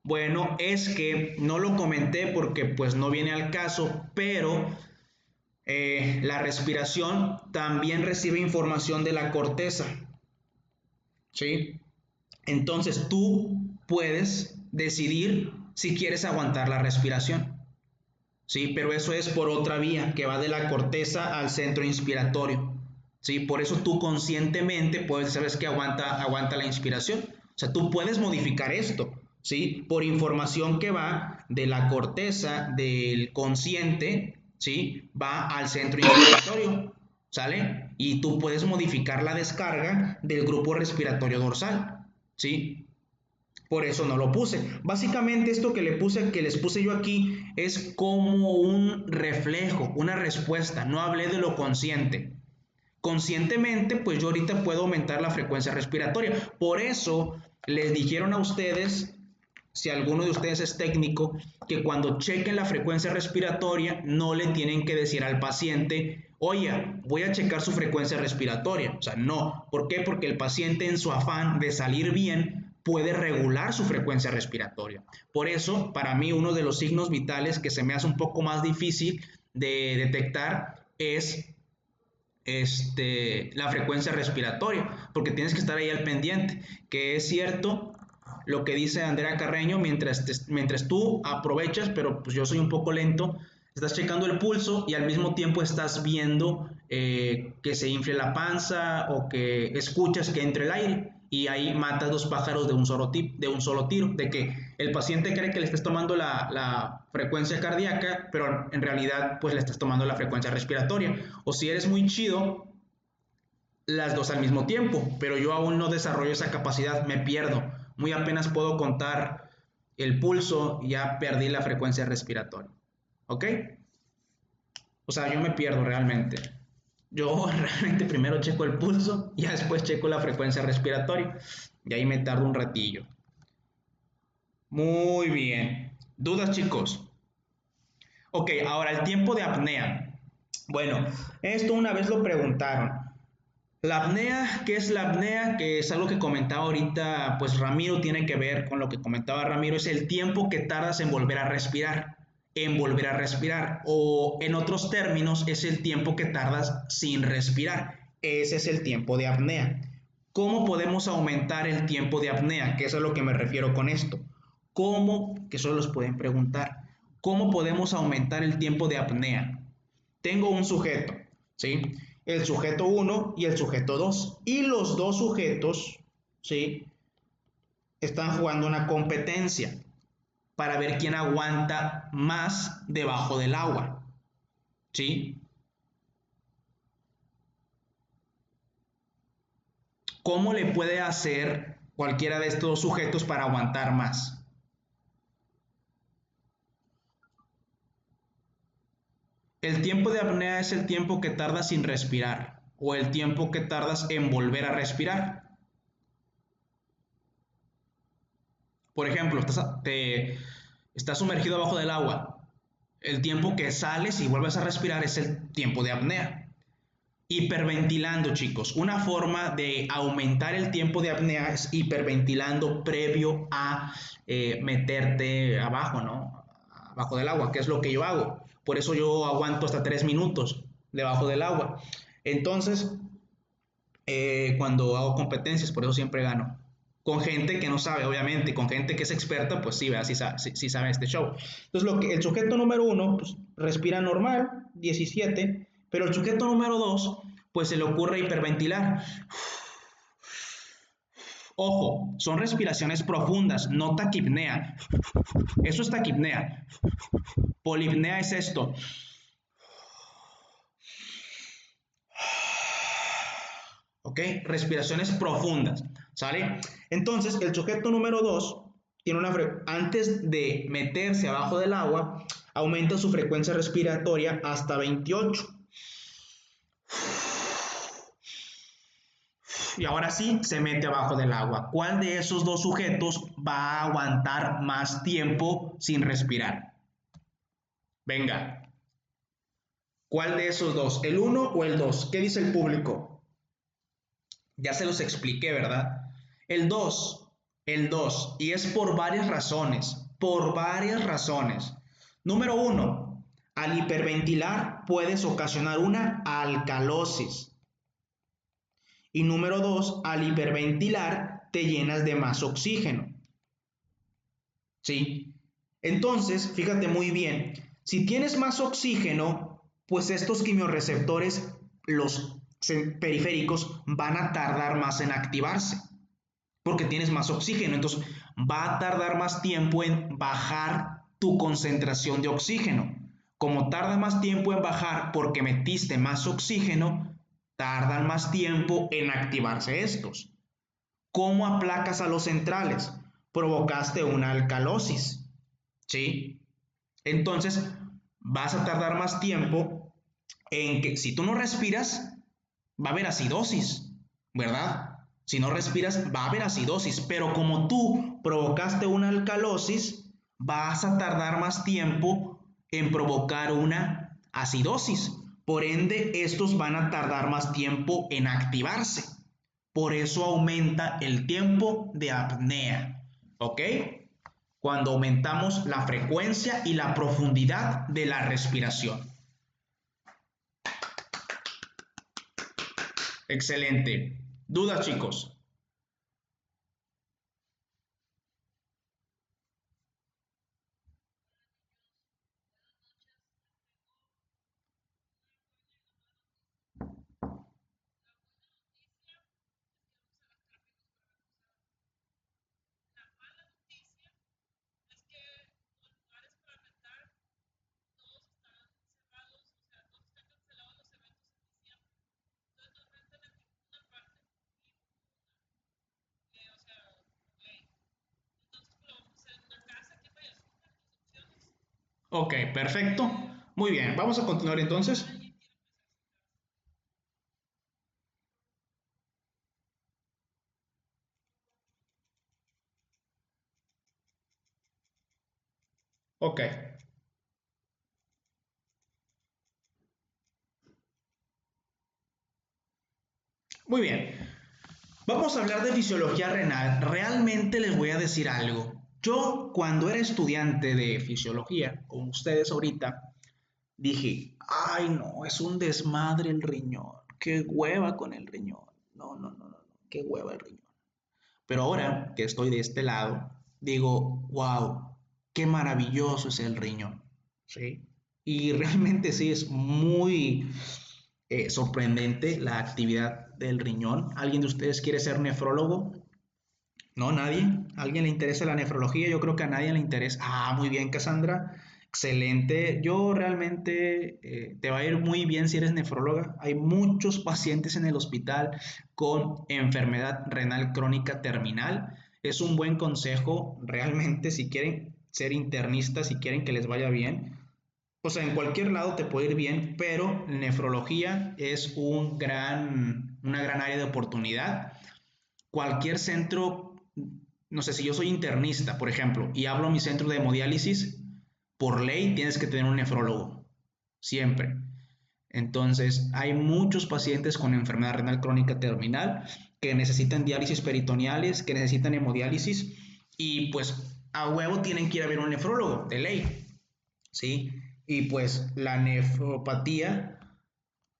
Speaker 1: Bueno, es que no lo comenté porque pues no viene al caso, pero la respiración también recibe información de la corteza, ¿sí? Entonces tú puedes decidir si quieres aguantar la respiración, ¿sí? Pero eso es por otra vía que va de la corteza al centro inspiratorio, ¿sí? Por eso tú conscientemente puedes, sabes que aguanta la inspiración. O sea, tú puedes modificar esto, ¿sí? Por información que va de la corteza del consciente, ¿sí? Va al centro inspiratorio, ¿sale? Y tú puedes modificar la descarga del grupo respiratorio dorsal, ¿sí? Por eso no lo puse. Básicamente esto que les puse yo aquí es como un reflejo, una respuesta. No hablé de lo consciente. Conscientemente, pues yo ahorita puedo aumentar la frecuencia respiratoria. Por eso les dijeron a ustedes, si alguno de ustedes es técnico, que cuando chequen la frecuencia respiratoria no le tienen que decir al paciente, oye, voy a checar su frecuencia respiratoria. O sea, no. ¿Por qué? Porque el paciente en su afán de salir bien puede regular su frecuencia respiratoria. Por eso, para mí, uno de los signos vitales que se me hace un poco más difícil de detectar es la frecuencia respiratoria, porque tienes que estar ahí al pendiente, que es cierto lo que dice Andrea Carreño, mientras tú aprovechas, pero pues yo soy un poco lento, estás checando el pulso y al mismo tiempo estás viendo que se infle la panza o que escuchas que entre el aire y ahí matas dos pájaros de un solo tiro, de que el paciente cree que le estás tomando la frecuencia cardíaca, pero en realidad pues le estás tomando la frecuencia respiratoria. O si eres muy chido, las dos al mismo tiempo, pero yo aún no desarrollo esa capacidad, me pierdo. Muy apenas puedo contar el pulso y ya perdí la frecuencia respiratoria. ¿Ok? O sea, yo me pierdo realmente. Yo realmente primero checo el pulso y ya después checo la frecuencia respiratoria. Y ahí me tardo un ratillo. Muy bien. ¿Dudas, chicos? Ok, ahora el tiempo de apnea. Bueno, esto una vez lo preguntaron. La apnea, ¿qué es la apnea? Que es algo que comentaba ahorita, pues Ramiro tiene que ver con lo que comentaba Ramiro, es el tiempo que tardas en volver a respirar, o en otros términos, es el tiempo que tardas sin respirar. Ese es el tiempo de apnea. ¿Cómo podemos aumentar el tiempo de apnea? Que eso es a lo que me refiero con esto. ¿Cómo? Que solo los pueden preguntar. ¿Cómo podemos aumentar el tiempo de apnea? Tengo un sujeto, ¿sí? El sujeto 1 y el sujeto 2. Y los dos sujetos, ¿sí? Están jugando una competencia para ver quién aguanta más debajo del agua, ¿sí? ¿Cómo le puede hacer cualquiera de estos sujetos para aguantar más? El tiempo de apnea es el tiempo que tardas sin respirar o el tiempo que tardas en volver a respirar. Por ejemplo, estás sumergido abajo del agua. El tiempo que sales y vuelves a respirar es el tiempo de apnea. Hiperventilando, chicos. Una forma de aumentar el tiempo de apnea es hiperventilando previo a meterte abajo, ¿no? Abajo del agua, que es lo que yo hago. Por eso yo aguanto hasta 3 minutos debajo del agua. Entonces, cuando hago competencias, por eso siempre gano. Con gente que no sabe, obviamente, con gente que es experta, pues sí, ¿verdad? Sí sabe este show. Entonces, el sujeto número 1, pues respira normal, 17, pero el sujeto número 2, pues se le ocurre hiperventilar. Ojo, son respiraciones profundas, no taquipnea. Eso es taquipnea. Polipnea es esto. ¿Ok? Respiraciones profundas, ¿sale? Entonces, el sujeto número 2 tiene antes de meterse abajo del agua, aumenta su frecuencia respiratoria hasta 28. Y ahora sí, se mete abajo del agua. ¿Cuál de esos dos sujetos va a aguantar más tiempo sin respirar? Venga, ¿cuál de esos dos? ¿El uno o el 2? ¿Qué dice el público? Ya se los expliqué, ¿verdad? El 2 El 2, y es por varias razones, por varias razones. Número 1, al hiperventilar puedes ocasionar una alcalosis. Y número 2, al hiperventilar te llenas de más oxígeno. ¿Sí? Entonces, fíjate muy bien, si tienes más oxígeno, pues estos quimiorreceptores, los periféricos, van a tardar más en activarse, porque tienes más oxígeno, entonces va a tardar más tiempo en bajar tu concentración de oxígeno. Como tarda más tiempo en bajar porque metiste más oxígeno, tardan más tiempo en activarse estos. ¿Cómo aplacas a los centrales? Provocaste una alcalosis, ¿sí? Entonces vas a tardar más tiempo en que si tú no respiras, va a haber acidosis, ¿verdad? Si no respiras, va a haber acidosis, pero como tú provocaste una alcalosis, vas a tardar más tiempo en provocar una acidosis. Por ende, estos van a tardar más tiempo en activarse. Por eso aumenta el tiempo de apnea, ¿ok? Cuando aumentamos la frecuencia y la profundidad de la respiración. Excelente. ¿Dudas, chicos? Ok, perfecto. Muy bien, vamos a continuar entonces. Ok, muy bien. Vamos a hablar de fisiología renal. Realmente les voy a decir algo. Yo cuando era estudiante de fisiología, como ustedes ahorita, dije, ay no, es un desmadre el riñón. Qué hueva con el riñón. No, no, no, no, no, qué hueva el riñón. Pero ahora que estoy de este lado, digo, wow, qué maravilloso es el riñón, ¿sí? Y realmente sí es muy sorprendente la actividad del riñón. ¿Alguien de ustedes quiere ser nefrólogo? No, nadie. ¿A alguien le interesa la nefrología? Yo creo que a nadie le interesa. Ah, muy bien, Cassandra. Excelente. Yo realmente te va a ir muy bien si eres nefróloga. Hay muchos pacientes en el hospital con enfermedad renal crónica terminal. Es un buen consejo realmente si quieren ser internistas, si quieren que les vaya bien. O sea, en cualquier lado te puede ir bien, pero nefrología es una gran área de oportunidad. Cualquier centro, no sé, si yo soy internista, por ejemplo, y hablo a mi centro de hemodiálisis, por ley tienes que tener un nefrólogo, siempre. Entonces, hay muchos pacientes con enfermedad renal crónica terminal que necesitan diálisis peritoneales, que necesitan hemodiálisis, y pues a huevo tienen que ir a ver un nefrólogo, de ley, ¿sí? Y pues la nefropatía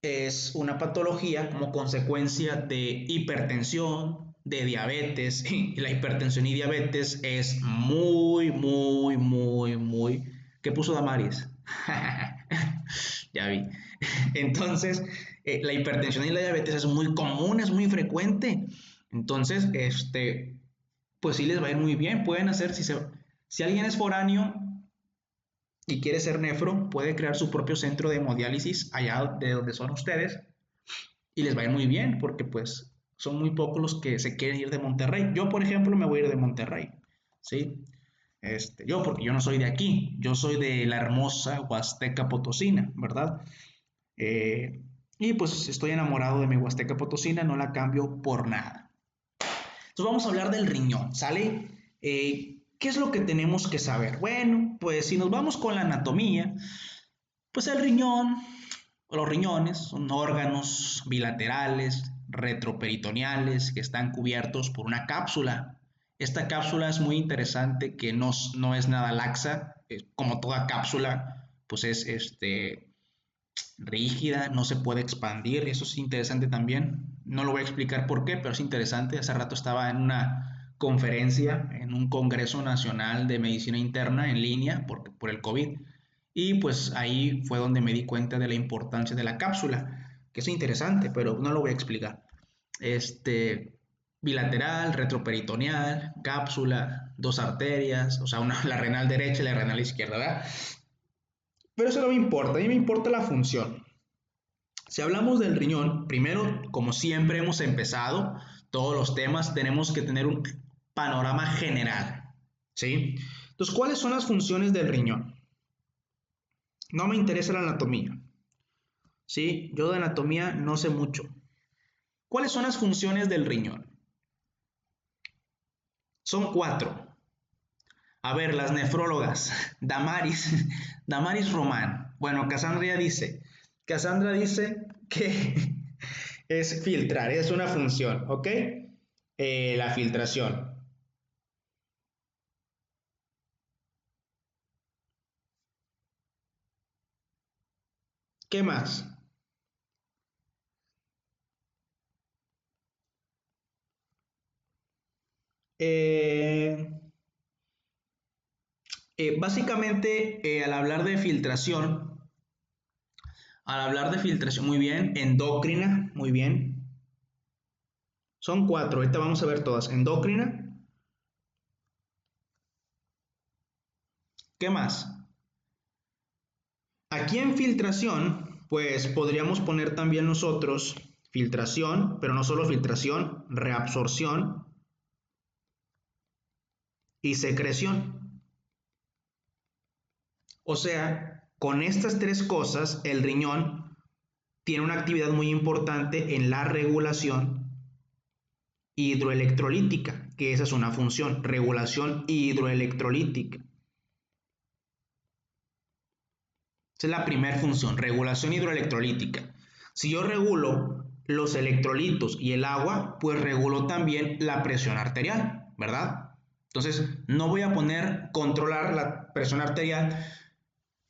Speaker 1: es una patología como consecuencia de hipertensión, de diabetes, y la hipertensión y diabetes es muy, muy, muy, muy... ¿Qué puso Damaris? Ya vi. Entonces, la hipertensión y la diabetes es muy común, es muy frecuente. Entonces, pues sí les va a ir muy bien. Pueden hacer, si alguien es foráneo y quiere ser nefro, puede crear su propio centro de hemodiálisis allá de donde son ustedes y les va a ir muy bien porque pues son muy pocos los que se quieren ir de Monterrey. Yo, por ejemplo, me voy a ir de Monterrey, ¿sí? Yo, porque yo no soy de aquí, yo soy de la hermosa Huasteca Potosina, ¿verdad? Eh, y pues estoy enamorado de mi Huasteca Potosina, no la cambio por nada. Entonces vamos a hablar del riñón, ¿sale? ¿Qué es lo que tenemos que saber? Bueno, pues si nos vamos con la anatomía, pues el riñón, los riñones son órganos bilaterales, retroperitoneales, que están cubiertos por una cápsula. Esta cápsula es muy interesante, que no es nada laxa, como toda cápsula, pues es rígida, no se puede expandir, eso es interesante también. No lo voy a explicar por qué, pero es interesante. Hace rato estaba en una conferencia, en un Congreso Nacional de Medicina Interna en línea por el COVID, y pues ahí fue donde me di cuenta de la importancia de la cápsula, que es interesante, pero no lo voy a explicar. Bilateral, retroperitoneal, cápsula, dos arterias, o sea, la renal derecha y la renal izquierda, ¿verdad? Pero eso no me importa, a mí me importa la función. Si hablamos del riñón, primero, como siempre hemos empezado, todos los temas tenemos que tener un panorama general, ¿sí? Entonces, ¿cuáles son las funciones del riñón? No me interesa la anatomía, ¿sí? Yo de anatomía no sé mucho. ¿Cuáles son las funciones del riñón? Son 4. A ver, las nefrólogas, Damaris, Damaris Román. Bueno, Cassandra dice que es filtrar, es una función, ¿ok? La filtración. ¿Qué más? Eh, básicamente, al hablar de filtración, muy bien, endocrina, muy bien. Son 4, ahorita vamos a ver todas. Endocrina, ¿qué más? Aquí en filtración, pues podríamos poner también nosotros filtración, pero no solo filtración, reabsorción y secreción. O sea, con estas 3 cosas, el riñón tiene una actividad muy importante en la regulación hidroelectrolítica, que esa es una función, regulación hidroelectrolítica. Esa es la primera función, regulación hidroelectrolítica. Si yo regulo los electrolitos y el agua, pues regulo también la presión arterial, ¿verdad? Entonces, no voy a controlar la presión arterial,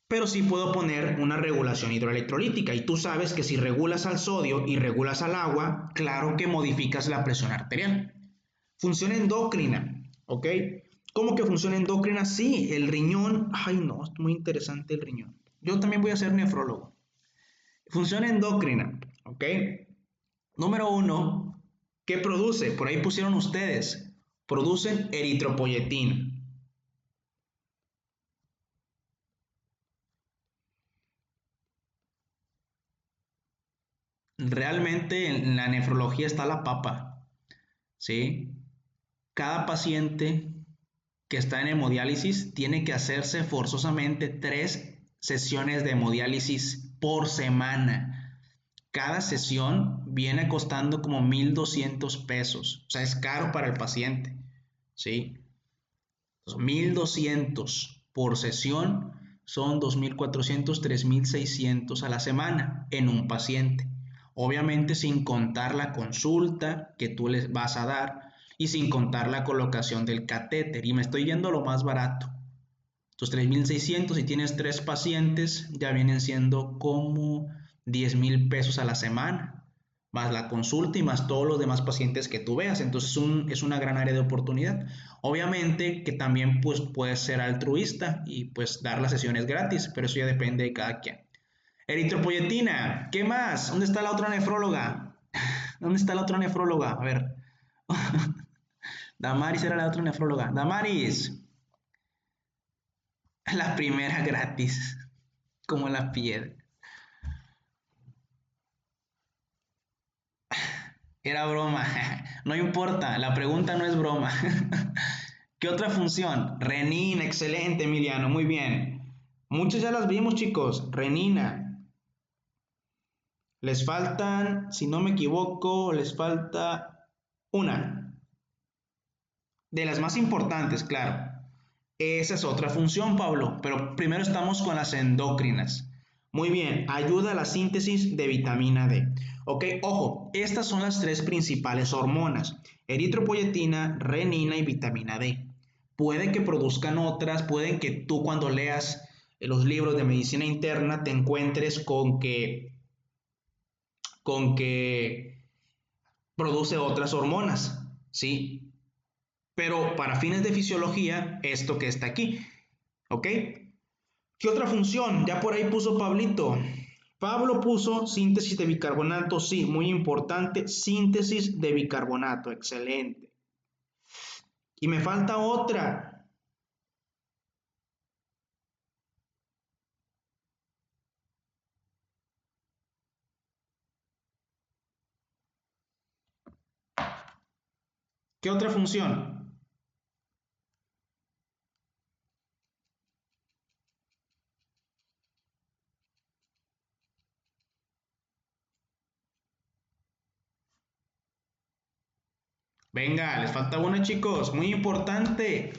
Speaker 1: pero sí puedo poner una regulación hidroelectrolítica. Y tú sabes que si regulas al sodio y regulas al agua, claro que modificas la presión arterial. Función endocrina, ¿ok? ¿Cómo que función endocrina? Sí, el riñón, ay no, es muy interesante el riñón. Yo también voy a ser nefrólogo. Función endocrina, ¿ok? Número 1, ¿qué produce? Por ahí pusieron ustedes, producen eritropoyetina. Realmente en la nefrología está la papa, ¿sí? Cada paciente que está en hemodiálisis tiene que hacerse forzosamente 3 sesiones de hemodiálisis por semana. Cada sesión viene costando como 1,200 pesos. O sea, es caro para el paciente, ¿sí? Entonces, 1,200 por sesión son 2,400, 3,600 a la semana en un paciente. Obviamente sin contar la consulta que tú les vas a dar y sin contar la colocación del catéter. Y me estoy yendo a lo más barato. Entonces 3,600, si tienes 3 pacientes, ya vienen siendo como 10,000 pesos a la semana, más la consulta y más todos los demás pacientes que tú veas. Entonces es una gran área de oportunidad. Obviamente que también pues, puedes ser altruista y pues dar las sesiones gratis, pero eso ya depende de cada quien. Eritropoyetina, ¿qué más? ¿Dónde está la otra nefróloga? ¿Dónde está la otra nefróloga? A ver. Damaris era la otra nefróloga. Damaris, la primera gratis, como la piedra. Era broma, no importa, la pregunta no es broma. ¿Qué otra función? Renina, excelente, Emiliano, muy bien. Muchas ya las vimos, chicos. Renina. Les faltan, si no me equivoco, les falta una. De las más importantes, claro. Esa es otra función, Pablo, pero primero estamos con las endócrinas. Muy bien, ayuda a la síntesis de vitamina D. Ok, ojo, estas son las tres principales hormonas: eritropoyetina, renina y vitamina D. Puede que produzcan otras, pueden que tú cuando leas los libros de medicina interna te encuentres con que produce otras hormonas, ¿sí? Pero para fines de fisiología, esto que está aquí, ¿ok? ¿Qué otra función? Ya por ahí puso Pablito. Pablo puso síntesis de bicarbonato, sí, muy importante, síntesis de bicarbonato, excelente. Y me falta otra. ¿Qué otra función? Venga, les falta una, chicos, muy importante,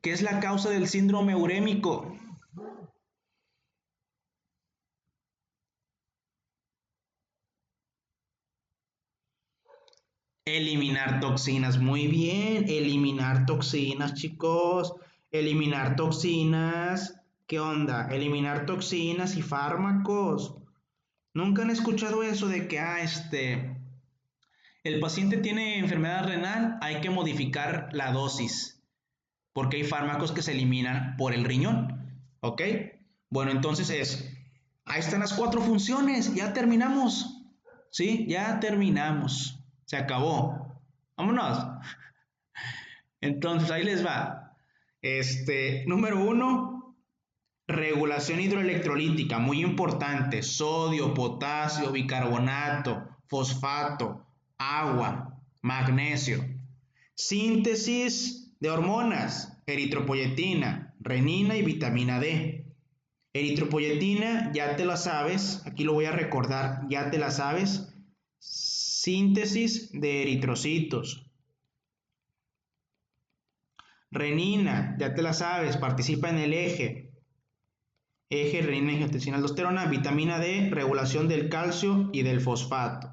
Speaker 1: que es la causa del síndrome urémico. Eliminar toxinas, muy bien, eliminar toxinas, chicos, eliminar toxinas, ¿qué onda? Eliminar toxinas y fármacos. ¿Nunca han escuchado eso de que, el paciente tiene enfermedad renal, hay que modificar la dosis, porque hay fármacos que se eliminan por el riñón, ¿ok? Bueno, entonces ahí están las cuatro funciones, ya terminamos, ¿sí? Ya terminamos, se acabó. Vámonos. Entonces, ahí les va. Número uno, regulación hidroelectrolítica, muy importante. Sodio, potasio, bicarbonato, fosfato, agua, magnesio. Síntesis de hormonas, eritropoyetina, renina y vitamina D. Eritropoyetina, ya te la sabes, aquí lo voy a recordar, ya te la sabes. Síntesis de eritrocitos. Renina, ya te la sabes, participa en el eje renina, angiotensina, aldosterona. Vitamina D, regulación del calcio y del fosfato.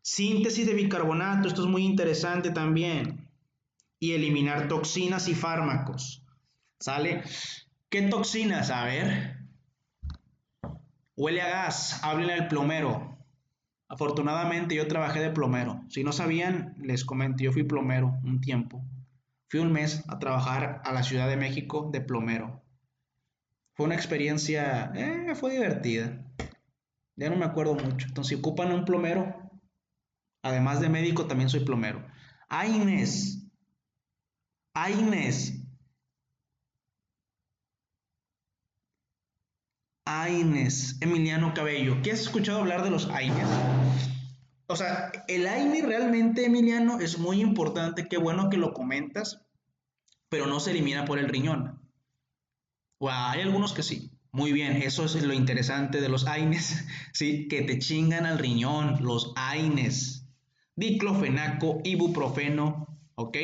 Speaker 1: Síntesis de bicarbonato, esto es muy interesante también. Y eliminar toxinas y fármacos. ¿Sale? ¿Qué toxinas? A ver. Huele a gas, háblenle al plomero. Afortunadamente yo trabajé de plomero. Si no sabían, les comento, yo fui plomero un tiempo. Fui un mes a trabajar a la Ciudad de México de plomero. Fue una experiencia, fue divertida. Ya no me acuerdo mucho. Entonces, si ocupan un plomero, además de médico, también soy plomero. AINES, AINES, AINES, Emiliano Cabello. ¿Qué has escuchado hablar de los AINES? O sea, el AINE realmente, Emiliano, es muy importante. Qué bueno que lo comentas, pero no se elimina por el riñón. O hay algunos que sí. Muy bien, eso es lo interesante de los AINES, sí, que te chingan al riñón, los AINES. Diclofenaco, ibuprofeno, ¿ok?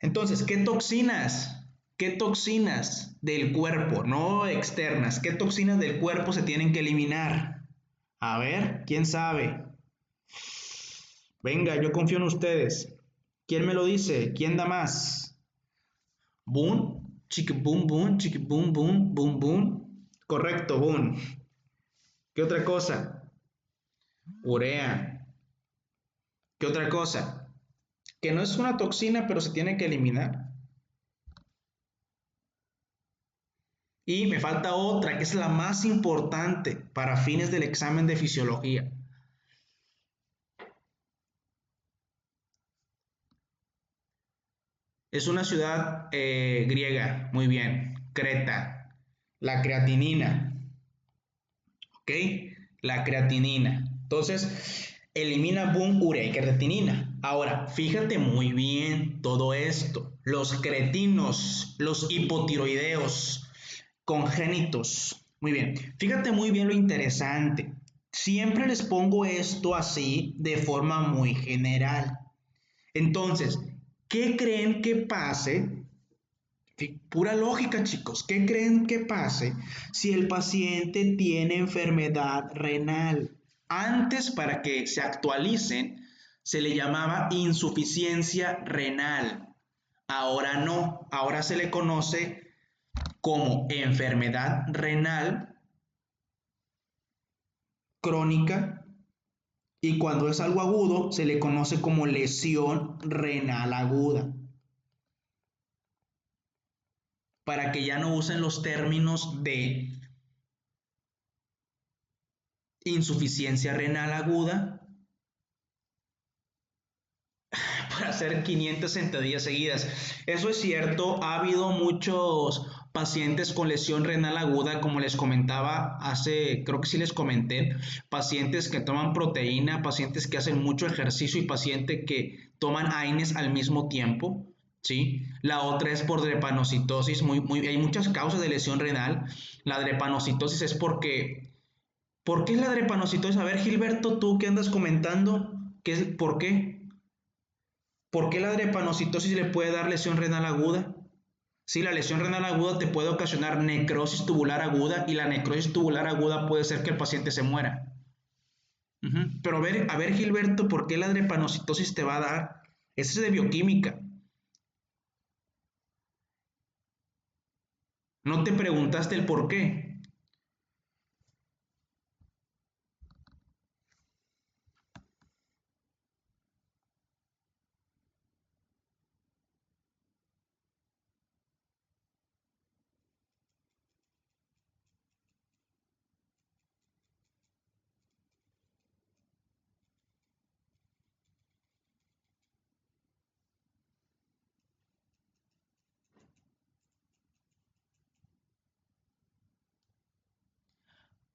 Speaker 1: Entonces, ¿qué toxinas? ¿Qué toxinas del cuerpo, no externas? ¿Qué toxinas del cuerpo se tienen que eliminar? A ver, ¿quién sabe? Venga, yo confío en ustedes. ¿Quién me lo dice? ¿Quién da más? Boom, chiqui boom boom, chiqui boom boom, boom boom. Correcto, boom. ¿Qué otra cosa? Urea. ¿Qué otra cosa? Que no es una toxina, pero se tiene que eliminar. Y me falta otra, que es la más importante para fines del examen de fisiología. Es una ciudad griega, muy bien, Creta. La creatinina, ¿ok? La creatinina. Entonces, elimina boom, urea y creatinina. Ahora, fíjate muy bien todo esto. Los cretinos, los hipotiroideos, congénitos. Muy bien, fíjate muy bien lo interesante. Siempre les pongo esto así de forma muy general. Entonces, ¿Qué creen que pase? Pura lógica, chicos. ¿Qué creen que pase si el paciente tiene enfermedad renal? Antes, para que se actualicen, se le llamaba insuficiencia renal. Ahora no, ahora se le conoce como enfermedad renal crónica y cuando es algo agudo se le conoce como lesión renal aguda. Para que ya no usen los términos de insuficiencia renal aguda para hacer 500 sentadillas seguidas. Eso es cierto, ha habido muchos pacientes con lesión renal aguda, como les comentaba hace, creo que sí les comenté, pacientes que toman proteína, pacientes que hacen mucho ejercicio y pacientes que toman AINES al mismo tiempo. ¿Sí? La otra es por drepanocitosis, hay muchas causas de lesión renal. La drepanocitosis es porque, ¿por qué es la drepanocitosis? A ver, Gilberto, tú que andas comentando, ¿por qué? ¿Por qué la drepanocitosis le puede dar lesión renal aguda? Sí, la lesión renal aguda te puede ocasionar necrosis tubular aguda y la necrosis tubular aguda puede ser que el paciente se muera. Pero a ver, Gilberto, ¿por qué la drepanocitosis te va a dar? Eso es de bioquímica. ¿No te preguntaste el por qué?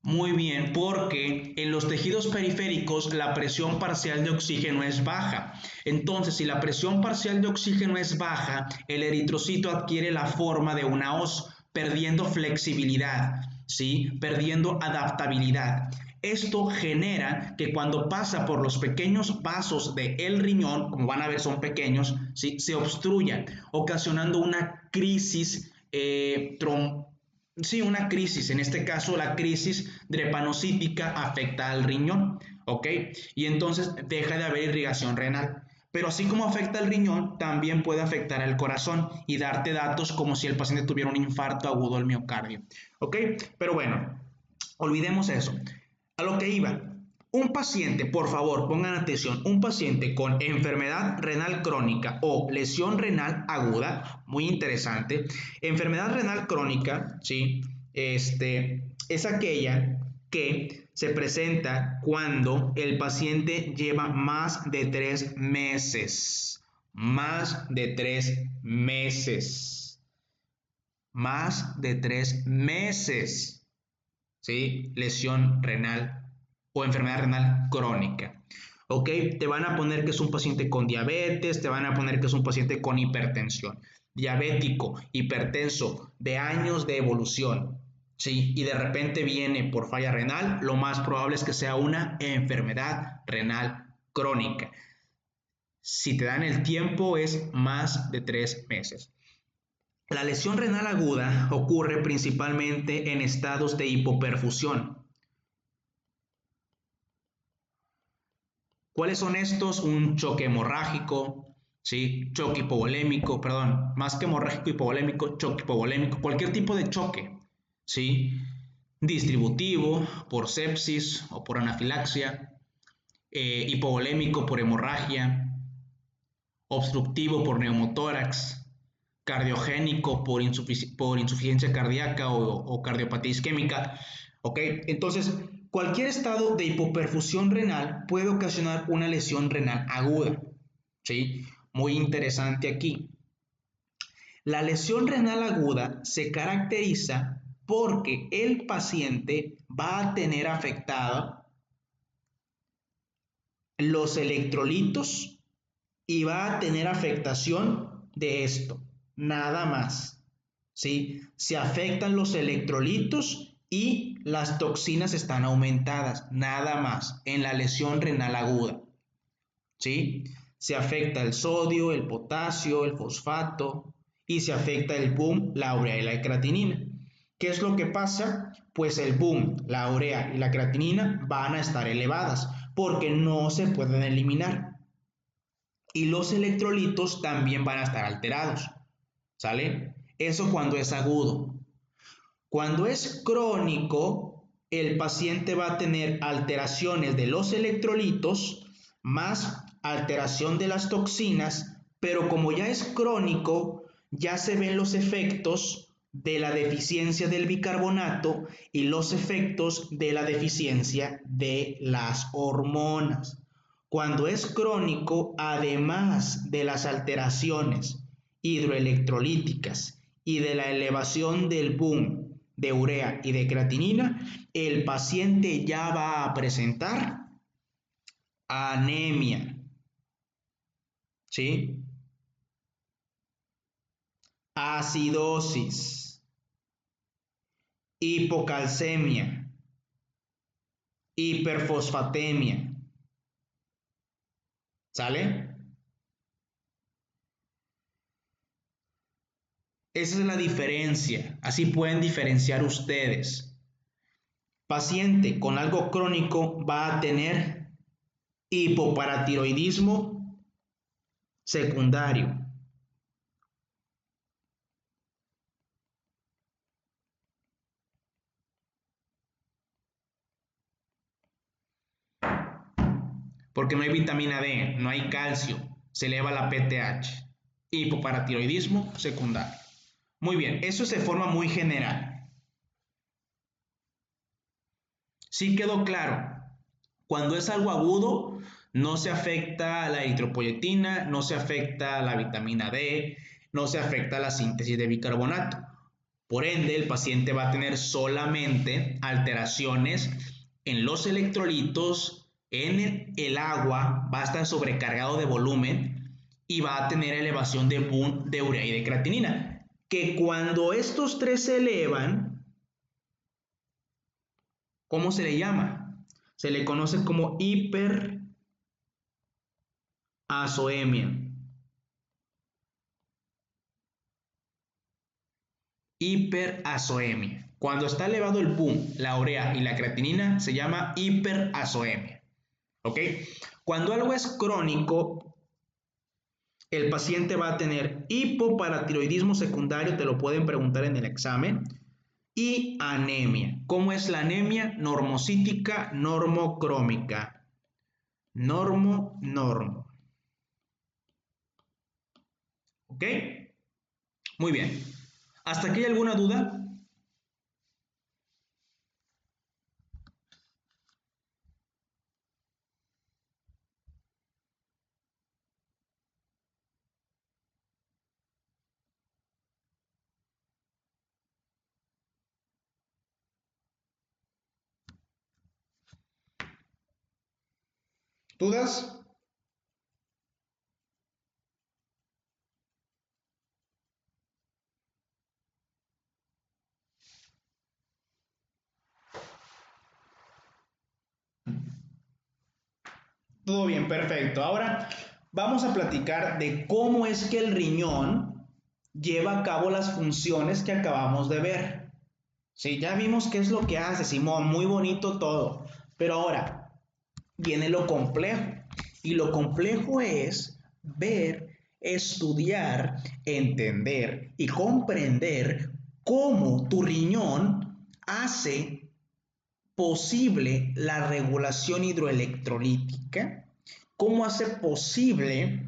Speaker 1: Muy bien, porque en los tejidos periféricos la presión parcial de oxígeno es baja. Entonces, si la presión parcial de oxígeno es baja, el eritrocito adquiere la forma de una hoz, perdiendo flexibilidad, ¿sí? Perdiendo adaptabilidad. Esto genera que cuando pasa por los pequeños vasos del riñón, como van a ver son pequeños, ¿sí? Se obstruyan, ocasionando una crisis Sí, una crisis, en este caso la crisis drepanocítica afecta al riñón, ¿ok? Y entonces deja de haber irrigación renal. Pero así como afecta al riñón, también puede afectar al corazón y darte datos como si el paciente tuviera un infarto agudo del miocardio, ¿ok? Pero bueno, olvidemos eso. A lo que iba, un paciente, por favor, pongan atención, un paciente con enfermedad renal crónica o lesión renal aguda, muy interesante. Enfermedad renal crónica, ¿sí? Es aquella que se presenta cuando el paciente lleva más de 3 meses. Más de 3 meses. Más de 3 meses. ¿Sí? Lesión renal o enfermedad renal crónica. ¿Ok? Te van a poner que es un paciente con diabetes, te van a poner que es un paciente con hipertensión. Diabético, hipertenso, de años de evolución. ¿Sí? Y de repente viene por falla renal, lo más probable es que sea una enfermedad renal crónica. Si te dan el tiempo es más de 3 meses. La lesión renal aguda ocurre principalmente en estados de hipoperfusión. ¿Cuáles son estos? Un choque hemorrágico, ¿sí? Choque hipovolémico, perdón, más que hemorrágico hipovolémico, choque hipovolémico, cualquier tipo de choque, ¿sí? Distributivo por sepsis o por anafilaxia, hipovolémico por hemorragia, obstructivo por neumotórax, cardiogénico por insuficiencia cardíaca o cardiopatía isquémica. ¿Ok? Entonces, cualquier estado de hipoperfusión renal puede ocasionar una lesión renal aguda. ¿Sí? Muy interesante aquí. La lesión renal aguda se caracteriza porque el paciente va a tener afectada los electrolitos y va a tener afectación de esto, nada más. ¿Sí? Se afectan los electrolitos y las toxinas están aumentadas, nada más, en la lesión renal aguda. ¿Sí? se afecta el sodio, el potasio, el fosfato y se afecta el boom, la urea y la creatinina. ¿Qué es lo que pasa? Pues el boom, la urea y la creatinina van a estar elevadas porque no se pueden eliminar. Y los electrolitos también van a estar alterados, ¿sale? Eso cuando es agudo. Cuando es crónico, el paciente va a tener alteraciones de los electrolitos más alteración de las toxinas, pero como ya es crónico, ya se ven los efectos de la deficiencia del bicarbonato y los efectos de la deficiencia de las hormonas. Cuando es crónico, además de las alteraciones hidroelectrolíticas y de la elevación del boom de urea y de creatinina, el paciente ya va a presentar anemia, ¿sí? Acidosis, hipocalcemia, hiperfosfatemia, ¿sale? Esa es la diferencia, así pueden diferenciar ustedes. Paciente con algo crónico va a tener hipoparatiroidismo secundario. Porque no hay vitamina D, no hay calcio, se eleva la PTH. Hipoparatiroidismo secundario. Muy bien, eso es de forma muy general. Sí quedó claro. Cuando es algo agudo, no se afecta la eritropoyetina, no se afecta la vitamina D, no se afecta la síntesis de bicarbonato. Por ende, el paciente va a tener solamente alteraciones en los electrolitos, en el agua, va a estar sobrecargado de volumen y va a tener elevación de boom, de urea y de creatinina. Que cuando estos tres se elevan, ¿cómo se le llama? Se le conoce como hiperazoemia. Hiperazoemia. Cuando está elevado el boom, la urea y la creatinina, se llama hiperazoemia. ¿Ok? Cuando algo es crónico, el paciente va a tener hipoparatiroidismo secundario, te lo pueden preguntar en el examen, y anemia. ¿Cómo es la anemia? Normocítica, normocrómica. Normo. ¿Ok? Muy bien. ¿Hasta aquí hay alguna duda? ¿Dudas? Todo bien, perfecto. Ahora vamos a platicar de cómo es que el riñón lleva a cabo las funciones que acabamos de ver. Sí, ya vimos qué es lo que hace, Simón, muy bonito todo. Pero ahora viene lo complejo. Y lo complejo es ver, estudiar, entender y comprender cómo tu riñón hace posible la regulación hidroelectrolítica, cómo hace posible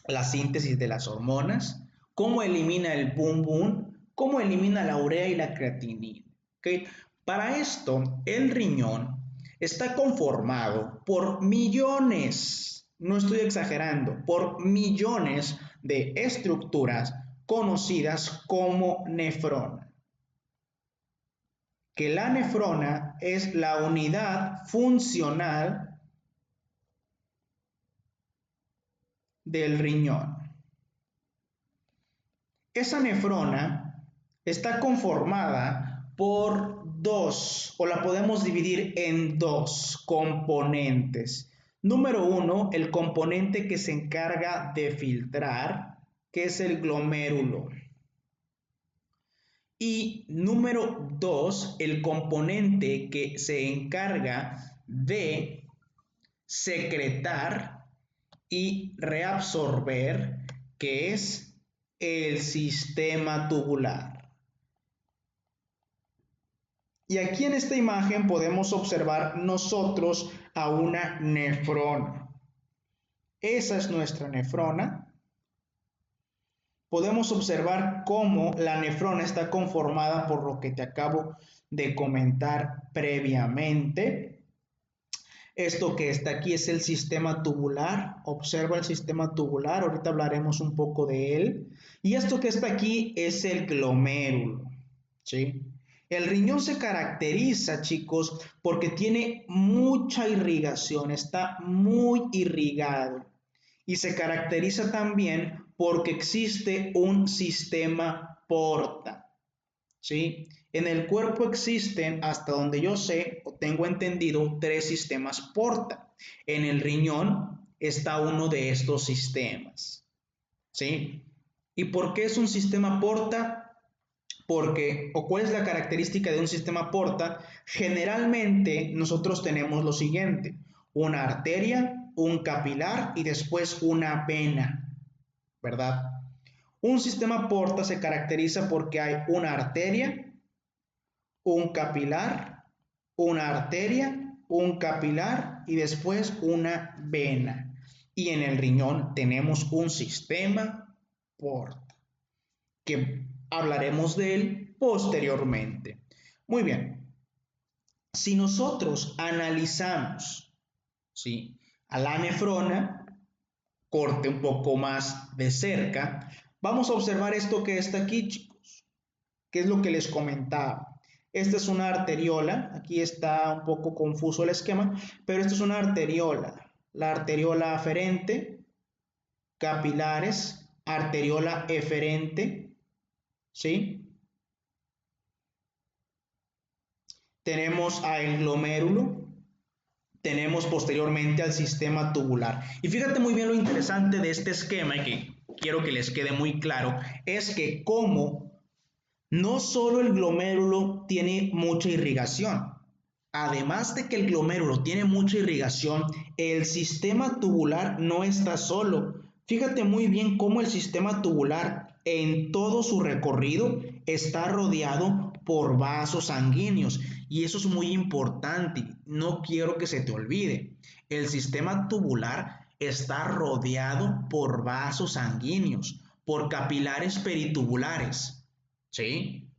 Speaker 1: la síntesis de las hormonas, cómo elimina el boom boom, cómo elimina la urea y la creatinina. ¿Okay? Para esto, el riñón está conformado por millones, no estoy exagerando, por millones de estructuras conocidas como nefronas. Que la nefrona es la unidad funcional del riñón. Esa nefrona está conformada por dos, o la podemos dividir en dos componentes. Número 1, el componente que se encarga de filtrar, que es el glomérulo. Y número 2, el componente que se encarga de secretar y reabsorber, que es el sistema tubular. Y aquí en esta imagen podemos observar nosotros a una nefrona. Esa es nuestra nefrona. Podemos observar cómo la nefrona está conformada por lo que te acabo de comentar previamente. Esto que está aquí es el sistema tubular. Observa el sistema tubular, ahorita hablaremos un poco de él. Y esto que está aquí es el glomérulo, ¿sí? El riñón se caracteriza, chicos, porque tiene mucha irrigación, está muy irrigado. Y se caracteriza también porque existe un sistema porta, ¿sí? En el cuerpo existen, hasta donde yo sé o tengo entendido, 3 sistemas porta. En el riñón está uno de estos sistemas, ¿sí? ¿Y por qué es un sistema porta? Porque, o cuál es la característica de un sistema porta, generalmente nosotros tenemos lo siguiente: una arteria, un capilar y después una vena, ¿verdad? Un sistema porta se caracteriza porque hay una arteria, un capilar, una arteria, un capilar y después una vena. Y en el riñón tenemos un sistema porta, que hablaremos de él posteriormente. Muy bien, si nosotros analizamos, ¿sí?, a la nefrona, corte un poco más de cerca, vamos a observar esto que está aquí, chicos, que es lo que les comentaba. Esta es una arteriola, aquí está un poco confuso el esquema, pero esta es una arteriola, la arteriola aferente, capilares, arteriola eferente, ¿sí? Tenemos al glomérulo, tenemos posteriormente al sistema tubular. Y fíjate muy bien lo interesante de este esquema, y que quiero que les quede muy claro, es que como no solo el glomérulo tiene mucha irrigación, además de que el glomérulo tiene mucha irrigación, el sistema tubular no está solo. Fíjate muy bien cómo el sistema tubular en todo su recorrido está rodeado por vasos sanguíneos. Y eso es muy importante, no quiero que se te olvide. El sistema tubular está rodeado por vasos sanguíneos, por capilares peritubulares. ¿Sí?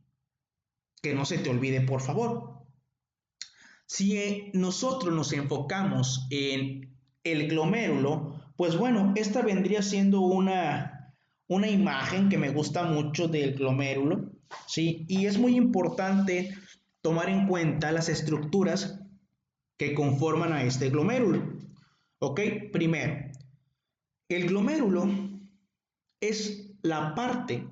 Speaker 1: Que no se te olvide, por favor. Si nosotros nos enfocamos en el glomérulo, pues bueno, esta vendría siendo una imagen que me gusta mucho del glomérulo, ¿sí? Y es muy importante tomar en cuenta las estructuras que conforman a este glomérulo. ¿Ok? Primero, el glomérulo es la parte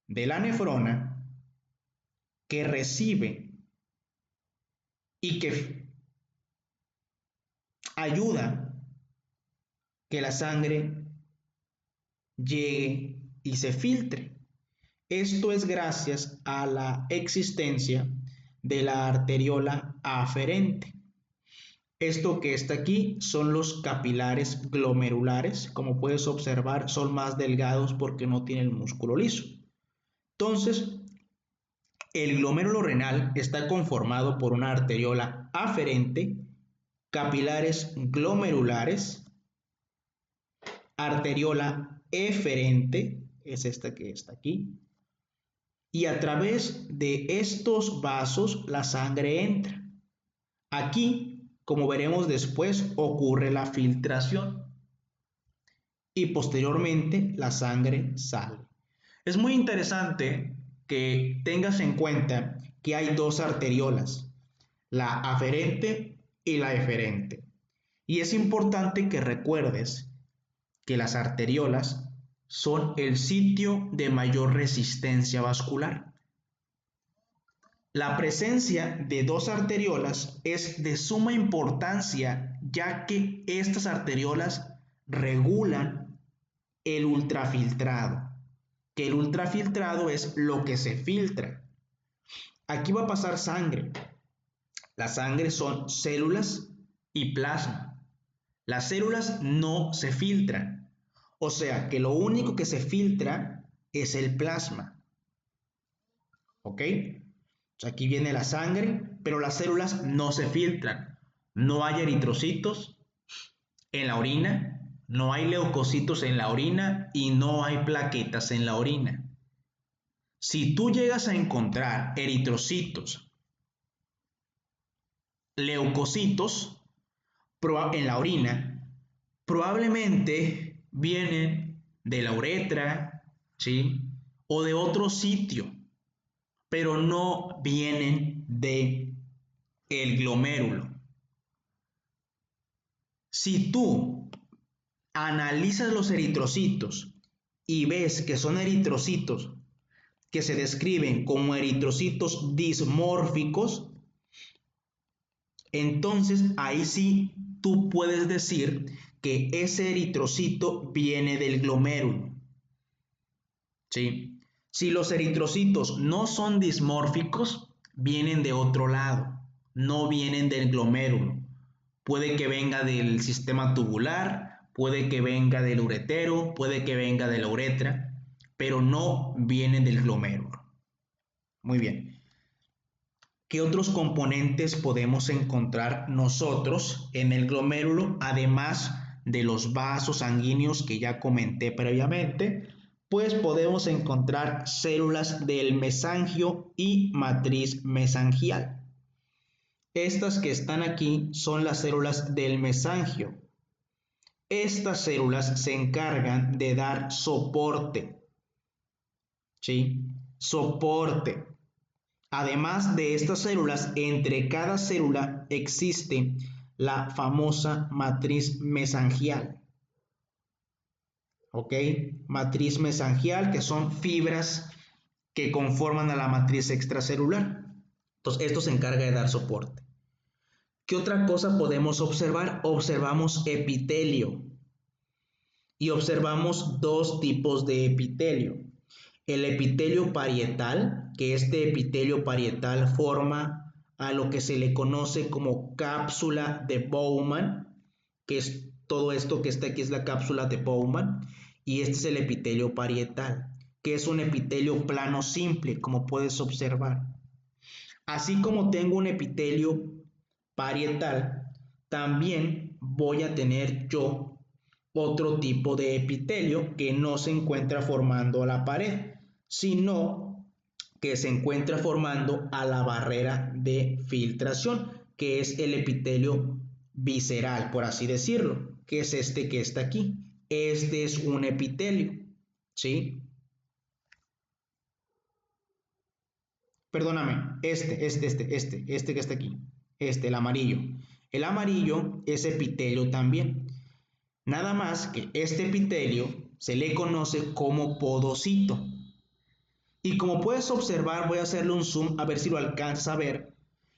Speaker 1: de la nefrona que recibe y que ayuda que la sangre llegue y se filtre. Esto es gracias a la existencia de la arteriola aferente. Esto que está aquí son los capilares glomerulares. Como puedes observar, son más delgados porque no tienen músculo liso. Entonces, el glomérulo renal está conformado por una arteriola aferente, capilares glomerulares, arteriola eferente, es esta que está aquí, y a través de estos vasos la sangre entra. Aquí, como veremos después, ocurre la filtración y posteriormente la sangre sale. Es muy interesante que tengas en cuenta que hay dos arteriolas, la aferente y la eferente. Y es importante que recuerdes que las arteriolas son el sitio de mayor resistencia vascular. La presencia de dos arteriolas es de suma importancia, ya que estas arteriolas regulan el ultrafiltrado, que el ultrafiltrado es lo que se filtra. Aquí va a pasar sangre. La sangre son células y plasma. Las células no se filtran, o sea que lo único que se filtra es el plasma. ¿Ok? Aquí viene la sangre, pero las células no se filtran. No hay eritrocitos en la orina, no hay leucocitos en la orina y no hay plaquetas en la orina. Si tú llegas a encontrar eritrocitos, leucocitos en la orina, probablemente vienen de la uretra, ¿sí? O de otro sitio, pero no vienen de el glomérulo. Si tú analizas los eritrocitos y ves que son eritrocitos que se describen como eritrocitos dismórficos, entonces ahí sí tú puedes decir que ese eritrocito viene del glomérulo. ¿Sí? Si los eritrocitos no son dismórficos, vienen de otro lado, no vienen del glomérulo. Puede que venga del sistema tubular, puede que venga del uretero, puede que venga de la uretra, pero no vienen del glomérulo. Muy bien. ¿Qué otros componentes podemos encontrar nosotros en el glomérulo, además de los vasos sanguíneos que ya comenté previamente? Pues podemos encontrar células del mesangio y matriz mesangial. Estas que están aquí son las células del mesangio. Estas células se encargan de dar soporte, ¿sí? Soporte. Además de estas células, entre cada célula existe la famosa matriz mesangial. ¿Ok? Matriz mesangial, que son fibras que conforman a la matriz extracelular. Entonces, esto se encarga de dar soporte. ¿Qué otra cosa podemos observar? Observamos epitelio. Y observamos dos tipos de epitelio. El epitelio parietal, que este epitelio parietal forma a lo que se le conoce como cápsula de Bowman, que es todo esto que está aquí es la cápsula de Bowman, y este es el epitelio parietal, que es un epitelio plano simple, como puedes observar. Así como tengo un epitelio parietal, también voy a tener yo otro tipo de epitelio que no se encuentra formando a la pared, sino que se encuentra formando a la barrera de filtración, que es el epitelio visceral, por así decirlo, que es este que está aquí. Este es un epitelio, ¿sí? Perdóname, este que está aquí, el amarillo. El amarillo es epitelio también. Nada más que este epitelio se le conoce como podocito. Y como puedes observar, voy a hacerle un zoom a ver si lo alcanzas a ver.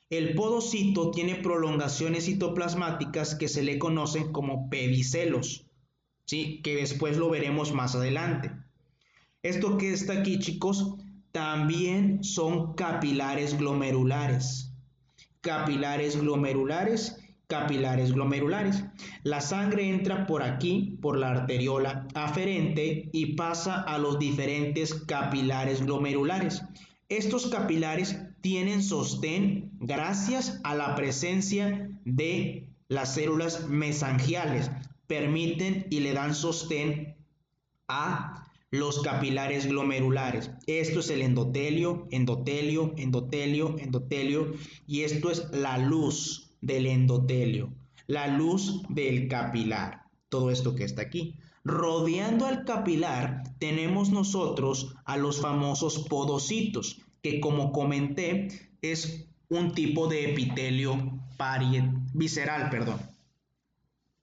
Speaker 1: El podocito tiene prolongaciones citoplasmáticas que se le conocen como pedicelos, ¿sí? Que después lo veremos más adelante. Esto que está aquí, chicos, también son capilares glomerulares. Capilares glomerulares, capilares glomerulares. La sangre entra por aquí, por la arteriola aferente y pasa a los diferentes capilares glomerulares. Estos capilares tienen sostén gracias a la presencia de las células mesangiales. Permiten y le dan sostén a los capilares glomerulares. Esto es el endotelio, endotelio, endotelio, endotelio, y esto es la luz del endotelio, la luz del capilar, todo esto que está aquí. Rodeando al capilar tenemos nosotros a los famosos podocitos, que como comenté es un tipo de epitelio visceral, perdón.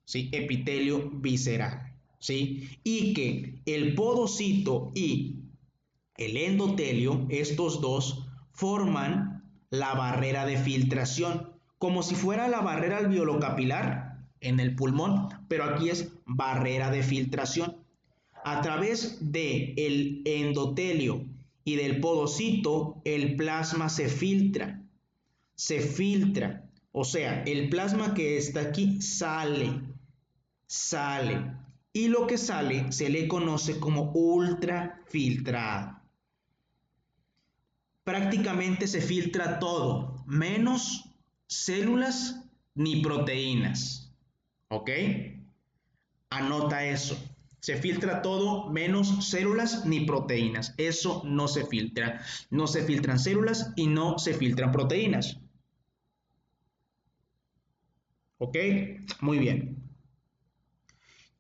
Speaker 1: ¿Sí? Epitelio visceral, ¿sí? Y que el podocito y el endotelio, estos dos, forman la barrera de filtración, como si fuera la barrera alveolocapilar en el pulmón, pero aquí es barrera de filtración. A través del endotelio y del podocito, el plasma se filtra. O sea, el plasma que está aquí sale. Y lo que sale se le conoce como ultrafiltrado. Prácticamente se filtra todo, menos células ni proteínas. ¿Ok? Anota eso. Se filtra todo menos células ni proteínas. Eso no se filtra. No se filtran células y no se filtran proteínas. ¿Ok? Muy bien.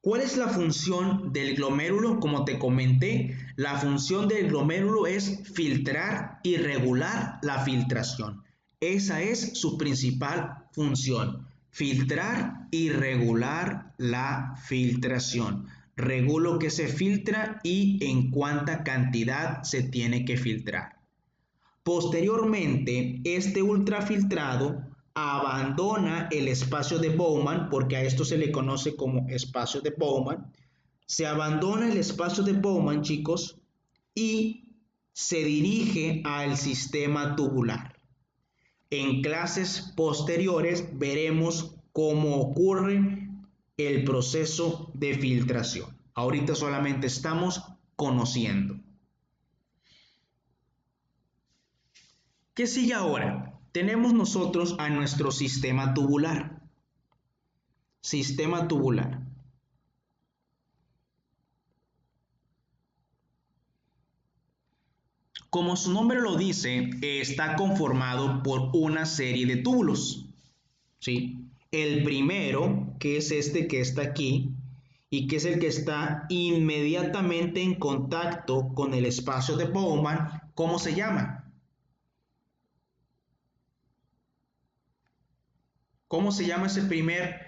Speaker 1: ¿Cuál es la función del glomérulo? Como te comenté, la función del glomérulo es filtrar y regular la filtración. Esa es su principal función, filtrar y regular la filtración. Regulo que se filtra y en cuánta cantidad se tiene que filtrar. Posteriormente, este ultrafiltrado abandona el espacio de Bowman, porque a esto se le conoce como espacio de Bowman. Se abandona el espacio de Bowman, chicos, y se dirige al sistema tubular. En clases posteriores veremos cómo ocurre el proceso de filtración. Ahorita solamente estamos conociendo. ¿Qué sigue ahora? Tenemos nosotros a nuestro sistema tubular. Sistema tubular. Como su nombre lo dice, está conformado por una serie de túbulos. ¿Sí? El primero, que es este que está aquí, y que es el que está inmediatamente en contacto con el espacio de Bowman, ¿cómo se llama? ¿Cómo se llama ese primer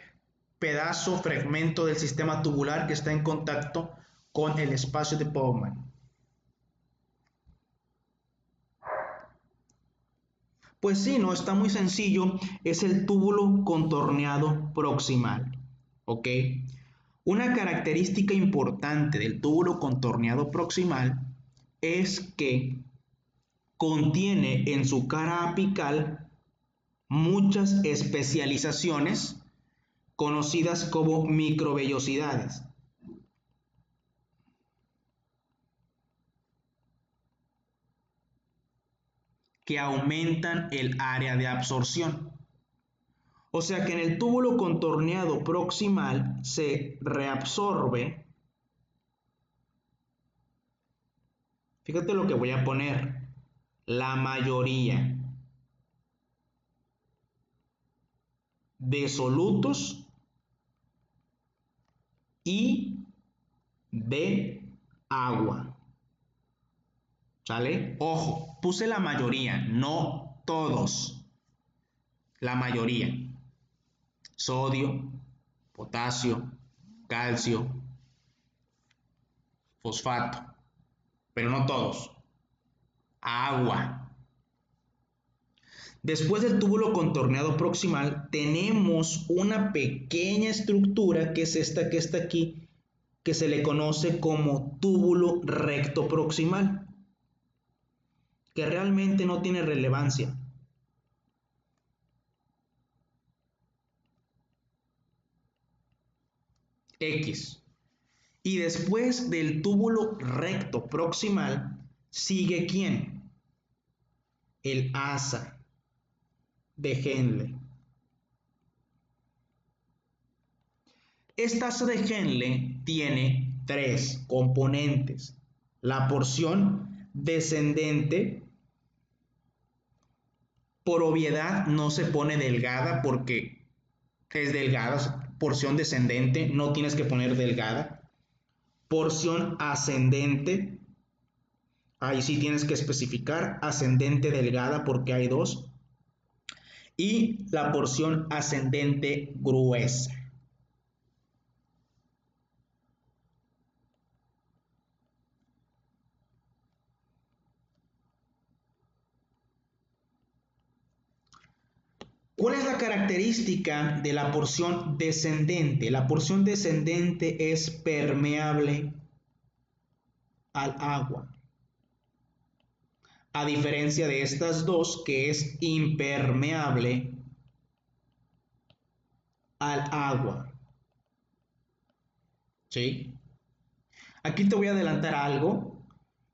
Speaker 1: pedazo, fragmento del sistema tubular que está en contacto con el espacio de Bowman? Pues sí, no, está muy sencillo, es el túbulo contorneado proximal, ¿ok? Una característica importante del túbulo contorneado proximal es que contiene en su cara apical muchas especializaciones conocidas como microvellosidades. Que aumentan el área de absorción. O sea que en el túbulo contorneado proximal se reabsorbe, fíjate lo que voy a poner, la mayoría de solutos y de agua. ¿Sale? Ojo, puse la mayoría, no todos. La mayoría. Sodio, potasio, calcio, fosfato, pero no todos. Agua. Después del túbulo contorneado proximal tenemos una pequeña estructura que es esta que está aquí, que se le conoce como túbulo recto proximal, que realmente no tiene relevancia. X. Y después del túbulo recto proximal sigue ¿quién? El asa de Henle. Esta asa de Henle tiene tres componentes. La porción descendente, por obviedad no se pone delgada porque es delgada, porción descendente, no tienes que poner delgada. Porción ascendente, ahí sí tienes que especificar ascendente delgada porque hay dos. Y la porción ascendente gruesa. ¿Cuál es la característica de la porción descendente? La porción descendente es permeable al agua, a diferencia de estas dos que es impermeable al agua. ¿Sí? Aquí te voy a adelantar algo.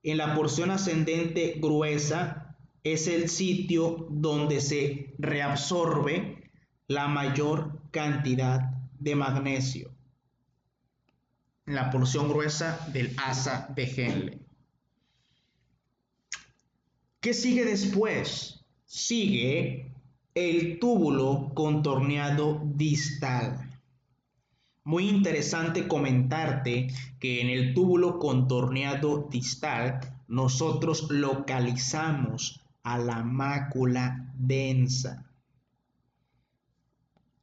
Speaker 1: En la porción ascendente gruesa es el sitio donde se reabsorbe la mayor cantidad de magnesio. En la porción gruesa del asa de Henle. ¿Qué sigue después? Sigue el túbulo contorneado distal. Muy interesante comentarte que en el túbulo contorneado distal nosotros localizamos a la mácula densa.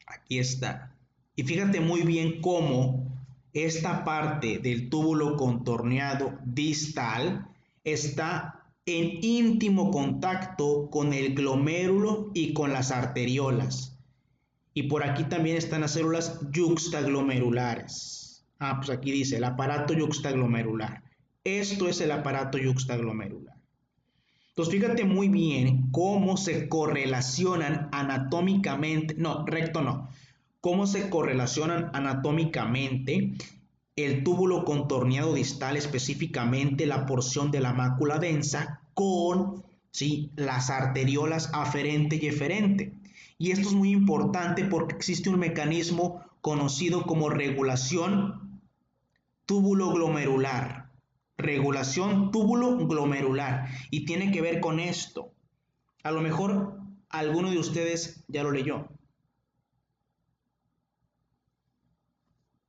Speaker 1: Aquí está. Y fíjate muy bien cómo esta parte del túbulo contorneado distal está en íntimo contacto con el glomérulo y con las arteriolas. Y por aquí también están las células yuxtaglomerulares. Pues aquí dice el aparato yuxtaglomerular. Esto es el aparato yuxtaglomerular. Entonces fíjate muy bien cómo se correlacionan anatómicamente, cómo se correlacionan anatómicamente el túbulo contorneado distal, específicamente la porción de la mácula densa, con las arteriolas aferente y eferente. Y esto es muy importante porque existe un mecanismo conocido como regulación túbulo glomerular. Regulación túbulo glomerular. Y tiene que ver con esto. A lo mejor alguno de ustedes ya lo leyó.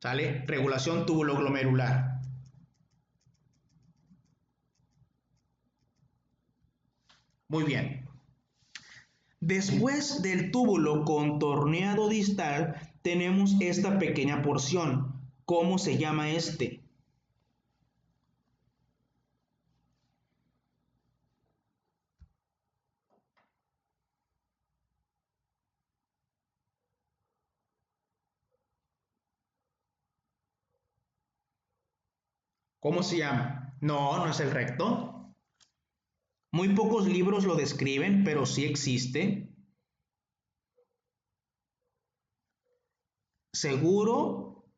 Speaker 1: ¿Sale? Regulación túbulo glomerular. Muy bien. Después del túbulo contorneado distal tenemos esta pequeña porción. ¿Cómo se llama este? ¿Cómo se llama? No es el recto. Muy pocos libros lo describen, pero sí existe. Seguro,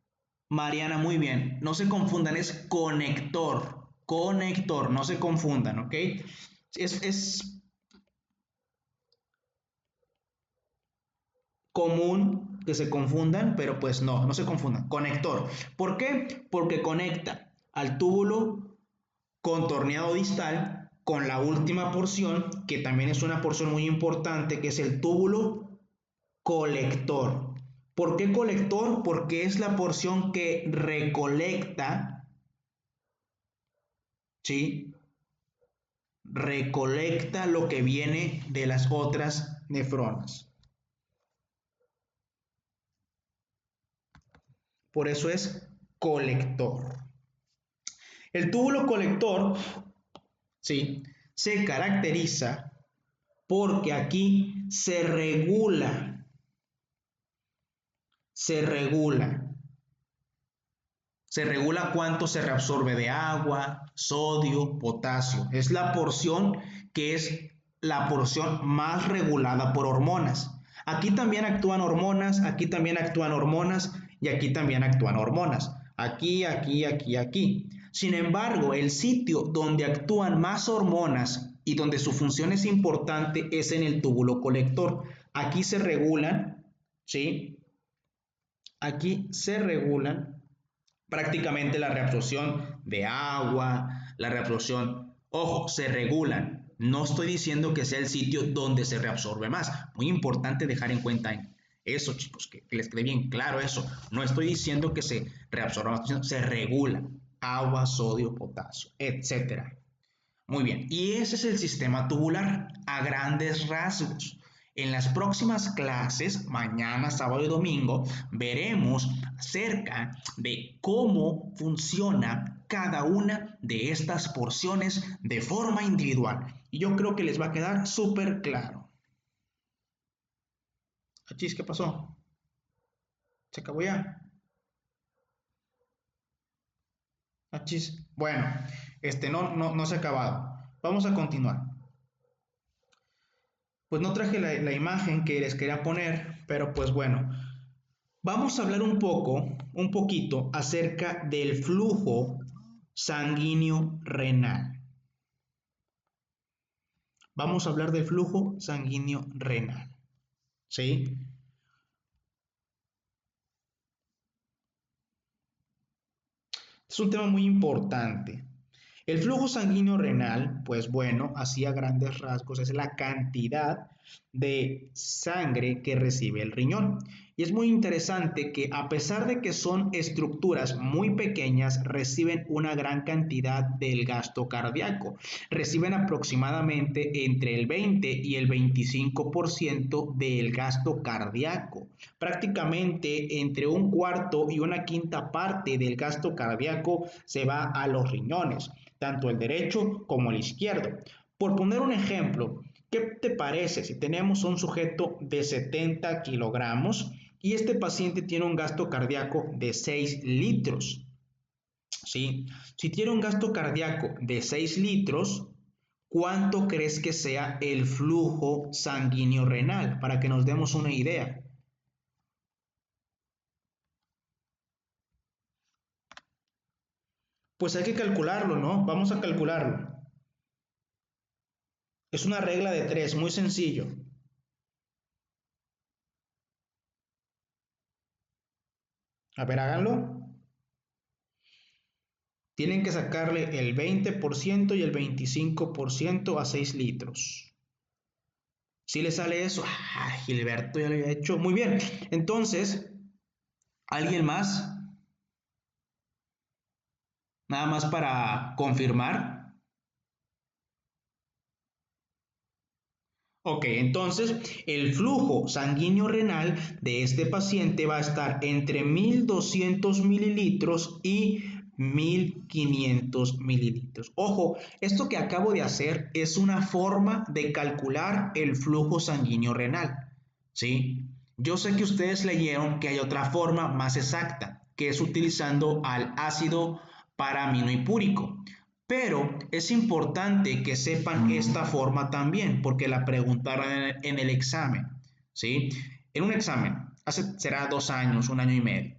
Speaker 1: Mariana, muy bien. No se confundan, es conector. Conector, no se confundan, ¿ok? Es común que se confundan, pero pues no se confundan. Conector. ¿Por qué? Porque conecta al túbulo contorneado distal con la última porción, que también es una porción muy importante, que es el túbulo colector. ¿Por qué colector? Porque es la porción que recolecta, ¿sí? Recolecta lo que viene de las otras nefronas. Por eso es colector. El túbulo colector, ¿sí?, se caracteriza porque aquí se regula cuánto se reabsorbe de agua, sodio, potasio. Es la porción que es la porción más regulada por hormonas. Aquí también actúan hormonas, aquí también actúan hormonas y aquí también actúan hormonas. Aquí. Sin embargo, el sitio donde actúan más hormonas y donde su función es importante es en el túbulo colector. Aquí se regulan, ¿sí? Aquí se regulan prácticamente la reabsorción de agua, la reabsorción, ojo, se regulan. No estoy diciendo que sea el sitio donde se reabsorbe más. Muy importante dejar en cuenta eso, chicos, que les quede bien claro eso. No estoy diciendo que se reabsorba más, se regula. Agua, sodio, potasio, etcétera. Muy bien, y ese es el sistema tubular a grandes rasgos. En las próximas clases, mañana, sábado y domingo, veremos acerca de cómo funciona cada una de estas porciones de forma individual. Y yo creo que les va a quedar súper claro. Achis, ¿qué pasó? ¿Se acabó ya? Achis. Bueno, no se ha acabado. Vamos a continuar. Pues no traje la imagen que les quería poner, pero pues bueno, vamos a hablar un poquito acerca del flujo sanguíneo renal. Vamos a hablar del flujo sanguíneo renal, ¿sí? Es un tema muy importante. El flujo sanguíneo renal, pues bueno, así a grandes rasgos, es la cantidad de sangre que recibe el riñón. Y es muy interesante que a pesar de que son estructuras muy pequeñas, reciben una gran cantidad del gasto cardíaco. Reciben aproximadamente entre el 20 y el 25% del gasto cardíaco. Prácticamente entre un cuarto y una quinta parte del gasto cardíaco se va a los riñones, tanto el derecho como el izquierdo. Por poner un ejemplo, ¿qué te parece si tenemos un sujeto de 70 kilogramos y este paciente tiene un gasto cardíaco de 6 litros? ¿Sí? Si tiene un gasto cardíaco de 6 litros, ¿cuánto crees que sea el flujo sanguíneo renal? Para que nos demos una idea. Pues hay que calcularlo, ¿no? Vamos a calcularlo. Es una regla de 3, muy sencillo. A ver, háganlo. Tienen que sacarle el 20% y el 25% a 6 litros. ¿Sí le sale eso? Ah, Gilberto ya lo había hecho. Muy bien. Entonces, ¿alguien más? Nada más para confirmar. Ok, entonces el flujo sanguíneo renal de este paciente va a estar entre 1200 mililitros y 1500 mililitros. Ojo, esto que acabo de hacer es una forma de calcular el flujo sanguíneo renal, ¿sí? Yo sé que ustedes leyeron que hay otra forma más exacta, que es utilizando al ácido paraaminohipúrico. Pero es importante que sepan esta forma también, porque la preguntaron en el examen, ¿sí? En un examen, será 2 años, 1 año y medio.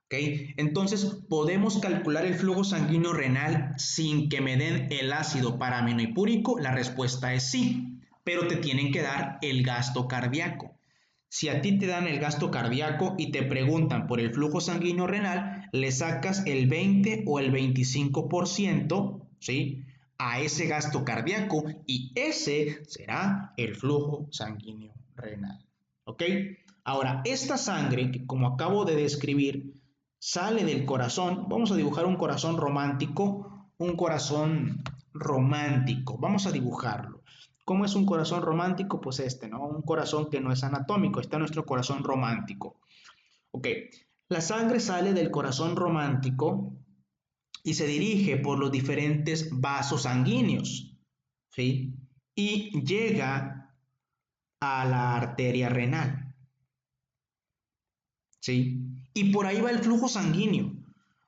Speaker 1: ¿Ok? Entonces, ¿podemos calcular el flujo sanguíneo renal sin que me den el ácido paraaminohipúrico? La respuesta es sí, pero te tienen que dar el gasto cardíaco. Si a ti te dan el gasto cardíaco y te preguntan por el flujo sanguíneo renal, le sacas el 20 o el 25%, ¿sí? A ese gasto cardíaco y ese será el flujo sanguíneo renal. ¿Ok? Ahora, esta sangre que como acabo de describir sale del corazón, vamos a dibujar un corazón romántico, vamos a dibujarlo. ¿Cómo es un corazón romántico? Pues ¿no? Un corazón que no es anatómico, está nuestro corazón romántico. Ok, la sangre sale del corazón romántico y se dirige por los diferentes vasos sanguíneos, ¿sí? Y llega a la arteria renal, ¿sí? Y por ahí va el flujo sanguíneo.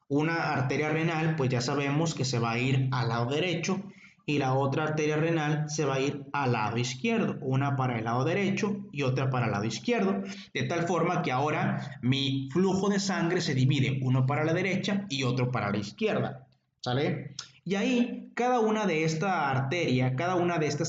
Speaker 1: Una arteria renal, pues ya sabemos que se va a ir al lado derecho y la otra arteria renal se va a ir al lado izquierdo, una para el lado derecho y otra para el lado izquierdo, de tal forma que ahora mi flujo de sangre se divide, uno para la derecha y otro para la izquierda, ¿sale? Y ahí cada una de estas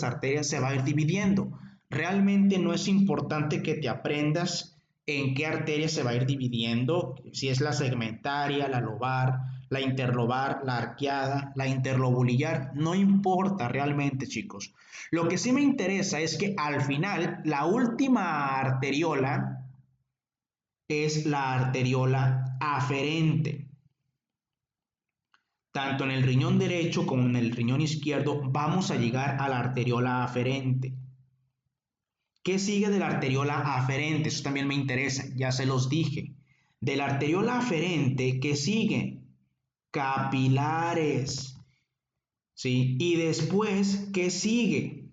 Speaker 1: arterias se va a ir dividiendo. Realmente no es importante que te aprendas en qué arteria se va a ir dividiendo, si es la segmentaria, la lobar, la interlobar, la arqueada, la interlobulillar, no importa realmente, chicos. Lo que sí me interesa es que al final la última arteriola es la arteriola aferente. Tanto en el riñón derecho como en el riñón izquierdo vamos a llegar a la arteriola aferente. ¿Qué sigue de la arteriola aferente? Eso también me interesa, ya se los dije. De la arteriola aferente, ¿qué sigue? Capilares. ¿Sí? Y después, ¿qué sigue?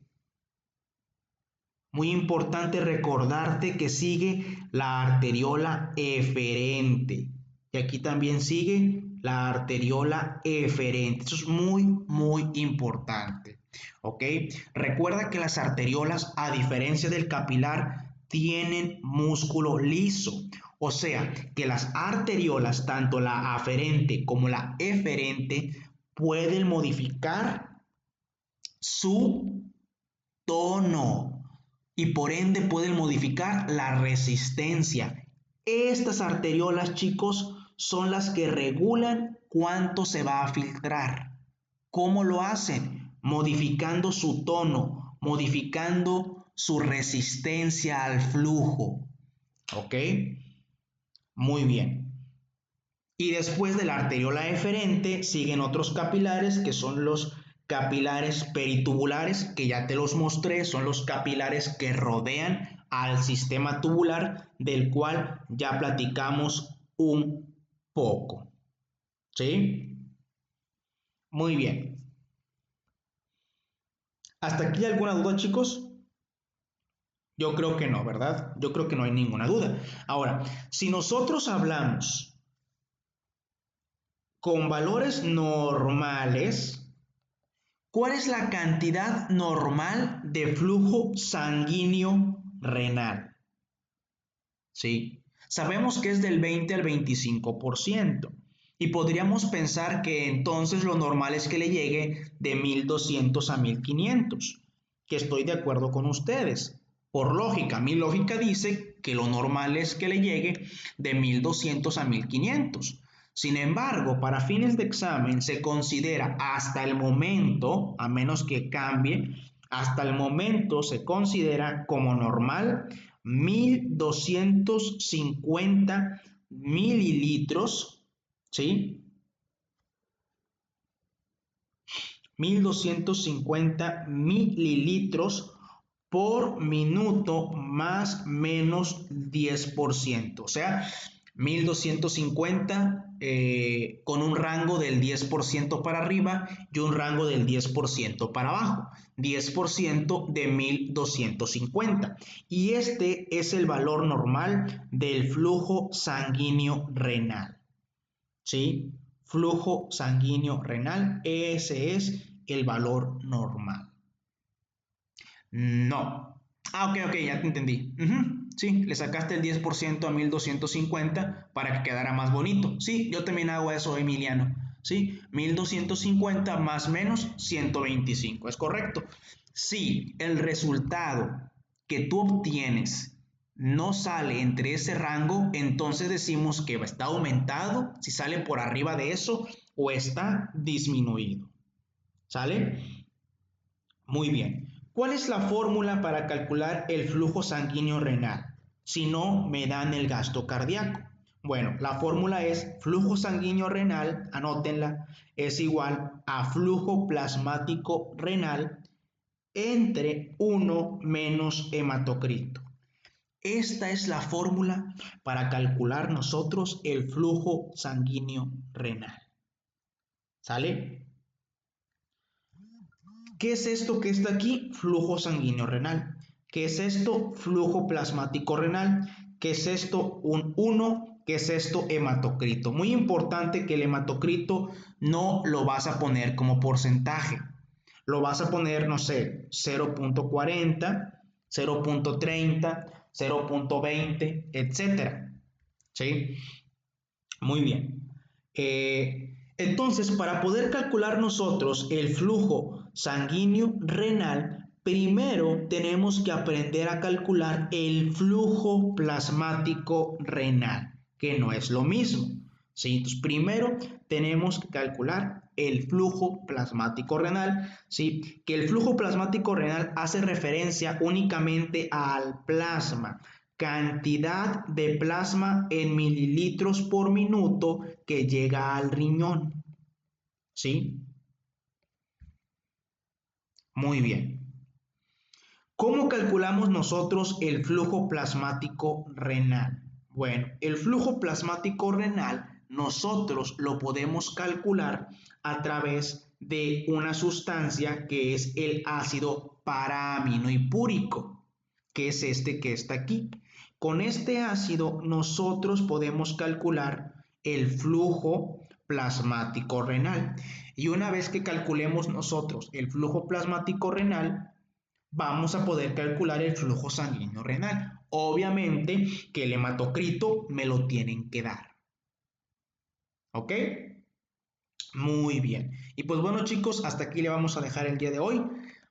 Speaker 1: Muy importante recordarte que sigue la arteriola eferente. Y aquí también sigue la arteriola eferente. Eso es muy importante. ¿Ok? Recuerda que las arteriolas, a diferencia del capilar, tienen músculo liso. O sea, que las arteriolas, tanto la aferente como la eferente, pueden modificar su tono y por ende pueden modificar la resistencia. Estas arteriolas, chicos, son las que regulan cuánto se va a filtrar. ¿Cómo lo hacen? Modificando su tono, modificando su resistencia al flujo. ¿Ok? Muy bien. Y después de la arteriola eferente siguen otros capilares que son los capilares peritubulares, que ya te los mostré, son los capilares que rodean al sistema tubular, del cual ya platicamos un poco. ¿Sí? Muy bien. ¿Hasta aquí alguna duda, chicos? Yo creo que no, ¿verdad? Yo creo que no hay ninguna duda. Ahora, si nosotros hablamos con valores normales, ¿cuál es la cantidad normal de flujo sanguíneo renal? ¿Sí? Sabemos que es del 20 al 25% y podríamos pensar que entonces lo normal es que le llegue de 1200 a 1500, que estoy de acuerdo con ustedes. Por lógica, mi lógica dice que lo normal es que le llegue de 1200 a 1500. Sin embargo, para fines de examen se considera hasta el momento, a menos que cambie, hasta el momento se considera como normal 1250 mililitros, ¿sí? 1250 mililitros por minuto más menos 10%. O sea, 1250 con un rango del 10% para arriba y un rango del 10% para abajo. 10% de 1250. Y este es el valor normal del flujo sanguíneo renal. ¿Sí? Flujo sanguíneo renal, ese es el valor normal. No. Ok, ya te entendí. Sí, le sacaste el 10% a 1250 para que quedara más bonito. Sí, yo también hago eso, Emiliano. Sí, 1250 más menos 125, ¿es correcto? Si el resultado que tú obtienes no sale entre ese rango, entonces decimos que está aumentado, si sale por arriba de eso, o está disminuido. ¿Sale? Muy bien. ¿Cuál es la fórmula para calcular el flujo sanguíneo renal? Si no, me dan el gasto cardíaco. Bueno, la fórmula es flujo sanguíneo renal, anótenla, es igual a flujo plasmático renal entre 1 menos hematocrito. Esta es la fórmula para calcular nosotros el flujo sanguíneo renal. ¿Sale? ¿Qué es esto que está aquí? Flujo sanguíneo renal. ¿Qué es esto? Flujo plasmático renal. ¿Qué es esto? Un 1. ¿Qué es esto? Hematocrito. Muy importante que el hematocrito no lo vas a poner como porcentaje. Lo vas a poner, no sé, 0.40, 0.30, 0.20, etcétera. ¿Sí? Muy bien. Entonces, para poder calcular nosotros el flujo sanguíneo renal, primero tenemos que aprender a calcular el flujo plasmático renal, que no es lo mismo. ¿Sí? Entonces, primero tenemos que calcular el flujo plasmático renal, ¿sí? Que el flujo plasmático renal hace referencia únicamente al plasma, cantidad de plasma en mililitros por minuto que llega al riñón. ¿Sí? Muy bien. ¿Cómo calculamos nosotros el flujo plasmático renal? Bueno, el flujo plasmático renal nosotros lo podemos calcular a través de una sustancia que es el ácido paraaminohipúrico. que es este que está aquí. Con este ácido nosotros podemos calcular el flujo plasmático renal. Y una vez que calculemos nosotros el flujo plasmático renal, vamos a poder calcular el flujo sanguíneo renal. Obviamente que el hematocrito me lo tienen que dar. ¿Ok? Muy bien. Y pues bueno, chicos, hasta aquí le vamos a dejar el día de hoy.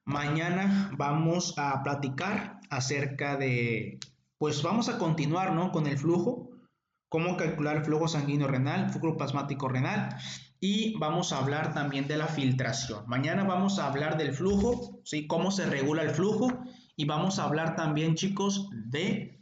Speaker 1: Mañana vamos a platicar acerca de, pues vamos a continuar, ¿no? Con el flujo, cómo calcular el flujo sanguíneo renal, flujo plasmático renal, y vamos a hablar también de la filtración. Mañana vamos a hablar del flujo, ¿sí? Cómo se regula el flujo, y vamos a hablar también, chicos, de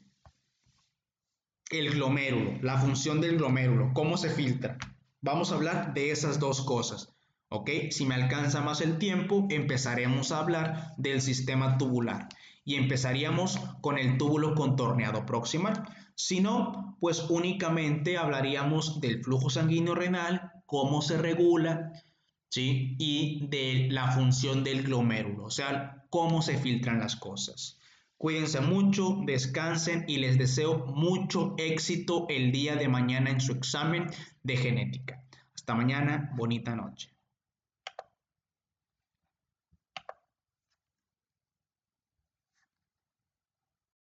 Speaker 1: el glomérulo, la función del glomérulo, cómo se filtra. Vamos a hablar de esas dos cosas, ¿ok? Si me alcanza más el tiempo, empezaremos a hablar del sistema tubular y empezaríamos con el túbulo contorneado proximal. Si no, pues únicamente hablaríamos del flujo sanguíneo renal, cómo se regula, ¿sí? Y de la función del glomérulo, o sea, cómo se filtran las cosas. Cuídense mucho, descansen y les deseo mucho éxito el día de mañana en su examen de genética. Hasta mañana, bonita noche.